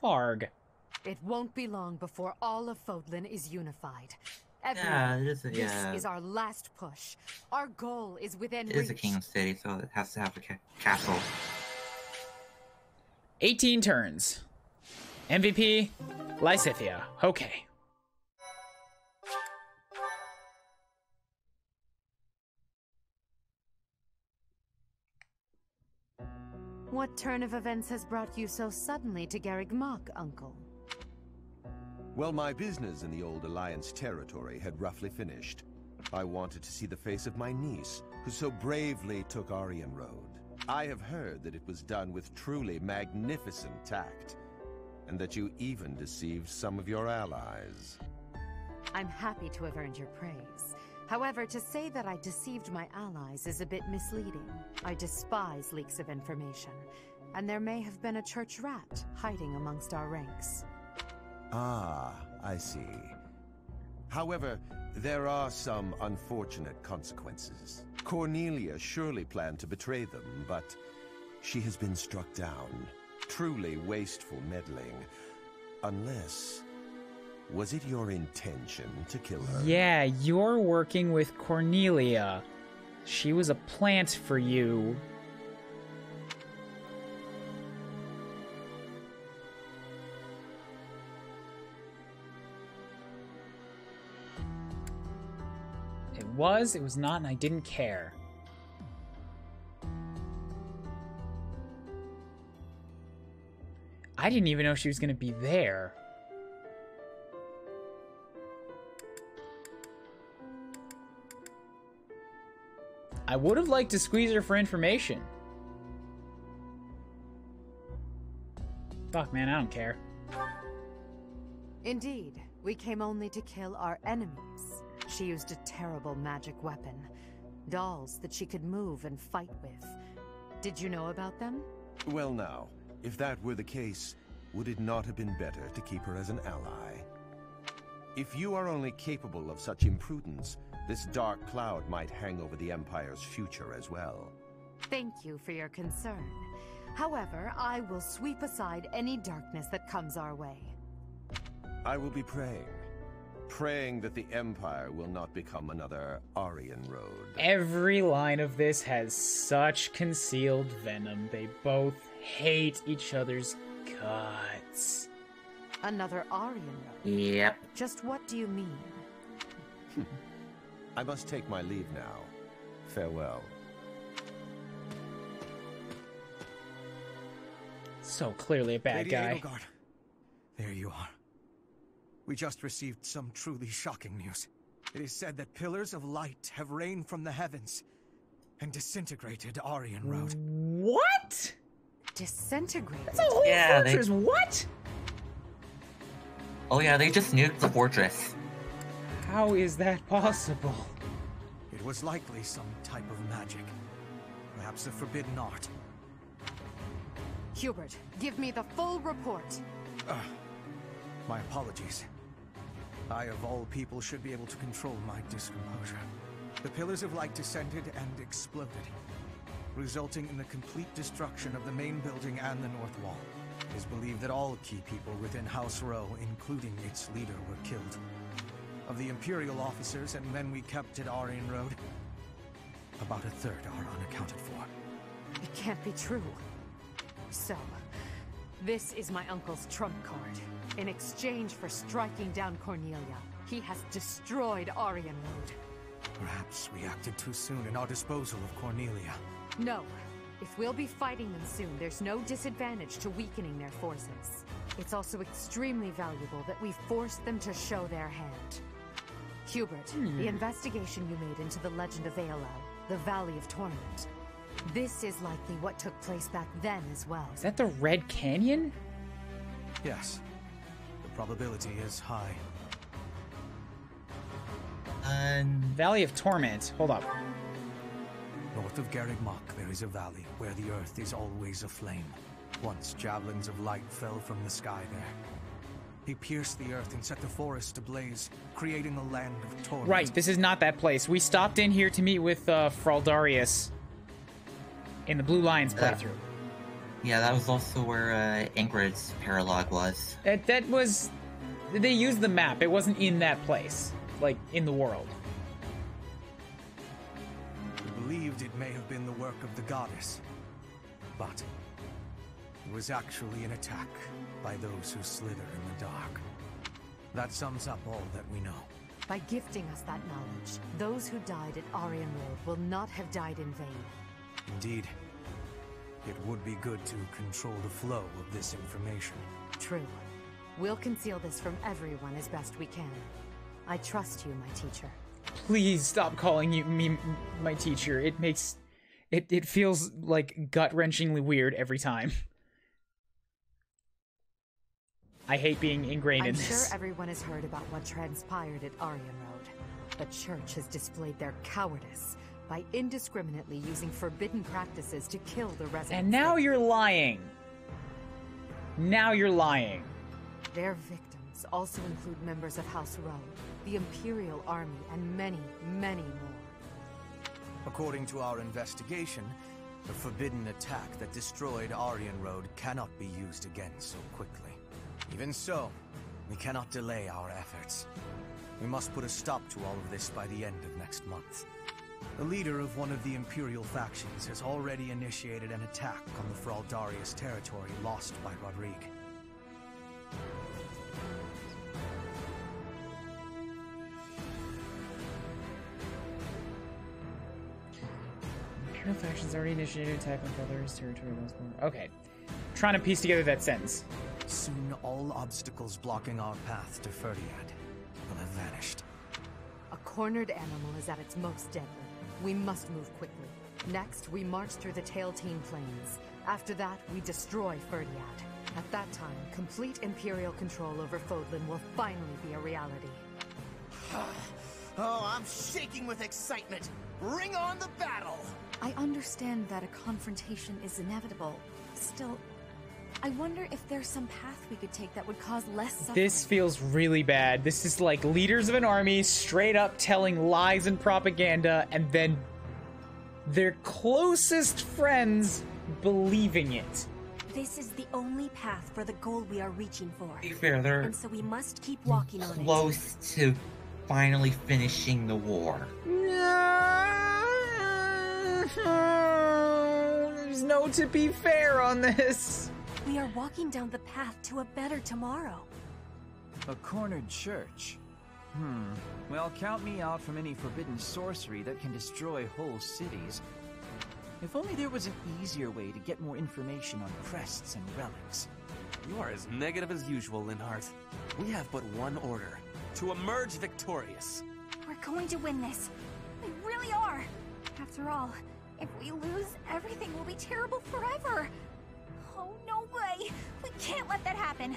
Farg. It won't be long before all of Fodlan is unified. Everyone, this is our last push. Our goal is within reach. It is a kingdom city, so it has to have a castle. 18 turns. MVP, Lysithea. Okay. What turn of events has brought you so suddenly to Garreg Mach, Uncle? Well, my business in the old Alliance territory had roughly finished. I wanted to see the face of my niece, who so bravely took Aryan Road. I have heard that it was done with truly magnificent tact, and that you even deceived some of your allies. I'm happy to have earned your praise. However, to say that I deceived my allies is a bit misleading. I despise leaks of information, and there may have been a church rat hiding amongst our ranks. Ah, I see. However, there are some unfortunate consequences. Cornelia surely planned to betray them, but she has been struck down. Truly wasteful meddling. Unless... Was it your intention to kill her? Yeah, you're working with Cornelia. She was a plant for you. It was not, and I didn't care. I didn't even know she was gonna be there. I would have liked to squeeze her for information. Fuck, man, I don't care. Indeed, we came only to kill our enemies. She used a terrible magic weapon. Dolls that she could move and fight with. Did you know about them? Well now, if that were the case, would it not have been better to keep her as an ally? If you are only capable of such imprudence, this dark cloud might hang over the Empire's future as well. Thank you for your concern. However, I will sweep aside any darkness that comes our way. I will be praying. Praying that the Empire will not become another Aryan Road. Every line of this has such concealed venom. They both hate each other's guts. Another Aryan Road? Yep. Just what do you mean? I must take my leave now. Farewell. So clearly a bad Lady guy. Edelgard, there you are. We just received some truly shocking news. It is said that pillars of light have rained from the heavens and disintegrated Aryan Road. What? Disintegrated? That's a whole fortress. What? Oh yeah, they just nuked the fortress. How is that possible? It was likely some type of magic. Perhaps a forbidden art. Hubert, give me the full report. My apologies. I, of all people, should be able to control my discomposure. The pillars of light descended and exploded, resulting in the complete destruction of the main building and the north wall. It is believed that all key people within House Row, including its leader, were killed. Of the Imperial officers and men we kept at Aryan Road, about a third are unaccounted for. It can't be true. So, this is my uncle's trump card. In exchange for striking down Cornelia, he has destroyed Aryan Road. Perhaps we acted too soon in our disposal of Cornelia. No. If we'll be fighting them soon, there's no disadvantage to weakening their forces. It's also extremely valuable that we force them to show their hand. Hubert, the investigation you made into the legend of Aelel, the Valley of Torment. This is likely what took place back then as well. Is that the Red Canyon? Yes. The probability is high. Valley of Torment. Hold up. North of Garreg Mach, there is a valley where the earth is always aflame. Once javelins of light fell from the sky there. He pierced the earth and set the forest ablaze, creating a land of torment. Right, this is not that place. We stopped in here to meet with Fraldarius in the Blue Lions playthrough. Yeah, that was also where Ingrid's paralogue was. That was... They used the map. It wasn't in that place. Like, in the world. We believed it may have been the work of the goddess. But it was actually an attack by those who slither in the dark. That sums up all that we know. By gifting us that knowledge, those who died at Aryan Road will not have died in vain. Indeed. It would be good to control the flow of this information. True. We'll conceal this from everyone as best we can. I trust you, my teacher. Please stop calling me my teacher. It makes... It feels, like, gut-wrenchingly weird every time. I hate being ingrained in this. I'm sure everyone has heard about what transpired at Aryan Road. The Church has displayed their cowardice by indiscriminately using forbidden practices to kill the residents. And now you're lying. Now you're lying. Their victims also include members of House Row, the Imperial Army, and many, many more. According to our investigation, The forbidden attack that destroyed Aryan Road cannot be used again so quickly. Even so, we cannot delay our efforts. We must put a stop to all of this by the end of next month. The leader of one of the Imperial factions has already initiated an attack on the Fraldarius territory lost by Rodrigue. Imperial factions already initiated attack on Fraldarius territory lost by... Okay. Trying to piece together that sentence. Soon all obstacles blocking our path to Ferdiad will have vanished. A cornered animal is at its most deadly. We must move quickly. Next, we march through the Tailtean Plains. After that, we destroy Ferdiad. At that time, complete Imperial control over Fodlan will finally be a reality. Oh, I'm shaking with excitement! Bring on the battle! I understand that a confrontation is inevitable. Still, I wonder if there's some path we could take that would cause less suffering. This feels really bad. This is like leaders of an army straight up telling lies and propaganda, and then their closest friends believing it. This is the only path for the goal we are reaching for. To be fair, they're and so we must keep walking on it. close to finally finishing the war. There's no to be fair on this. We are walking down the path to a better tomorrow. A cornered church. Well, count me out from any forbidden sorcery that can destroy whole cities. If only there was an easier way to get more information on crests and relics. You are as negative as usual, Linhardt. We have but one order: to emerge victorious. We're going to win this. We really are. After all, if we lose, everything will be terrible forever. Oh, no way. We can't let that happen.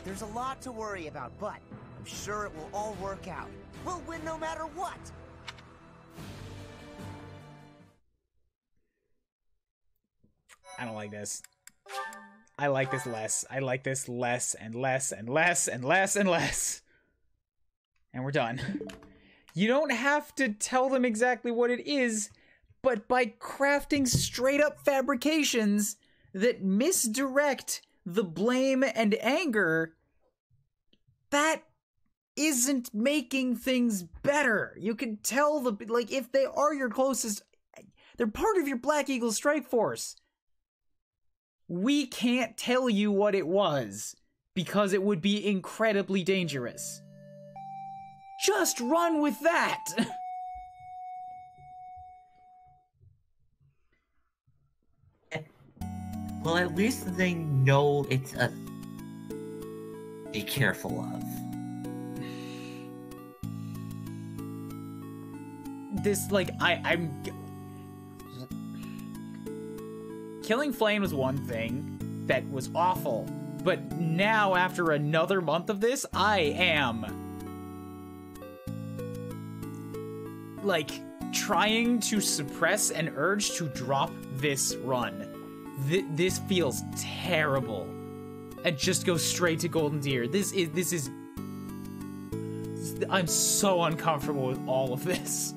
There's a lot to worry about, but I'm sure it will all work out. We'll win no matter what. I don't like this. I like this less. I like this less and less and less and less and less. And we're done. You don't have to tell them exactly what it is, but by crafting straight up fabrications that misdirect the blame and anger, that isn't making things better. You can tell like, if they are your closest, they're part of your Black Eagle strike force. We can't tell you what it was because it would be incredibly dangerous. Just run with that. Well, at least they know it's a... be careful of. This, like, I'm... Killing Flame was one thing that was awful, but now, after another month of this, I am... like, trying to suppress an urge to drop this run. This feels terrible. And just go straight to Golden Deer. This is... I'm so uncomfortable with all of this.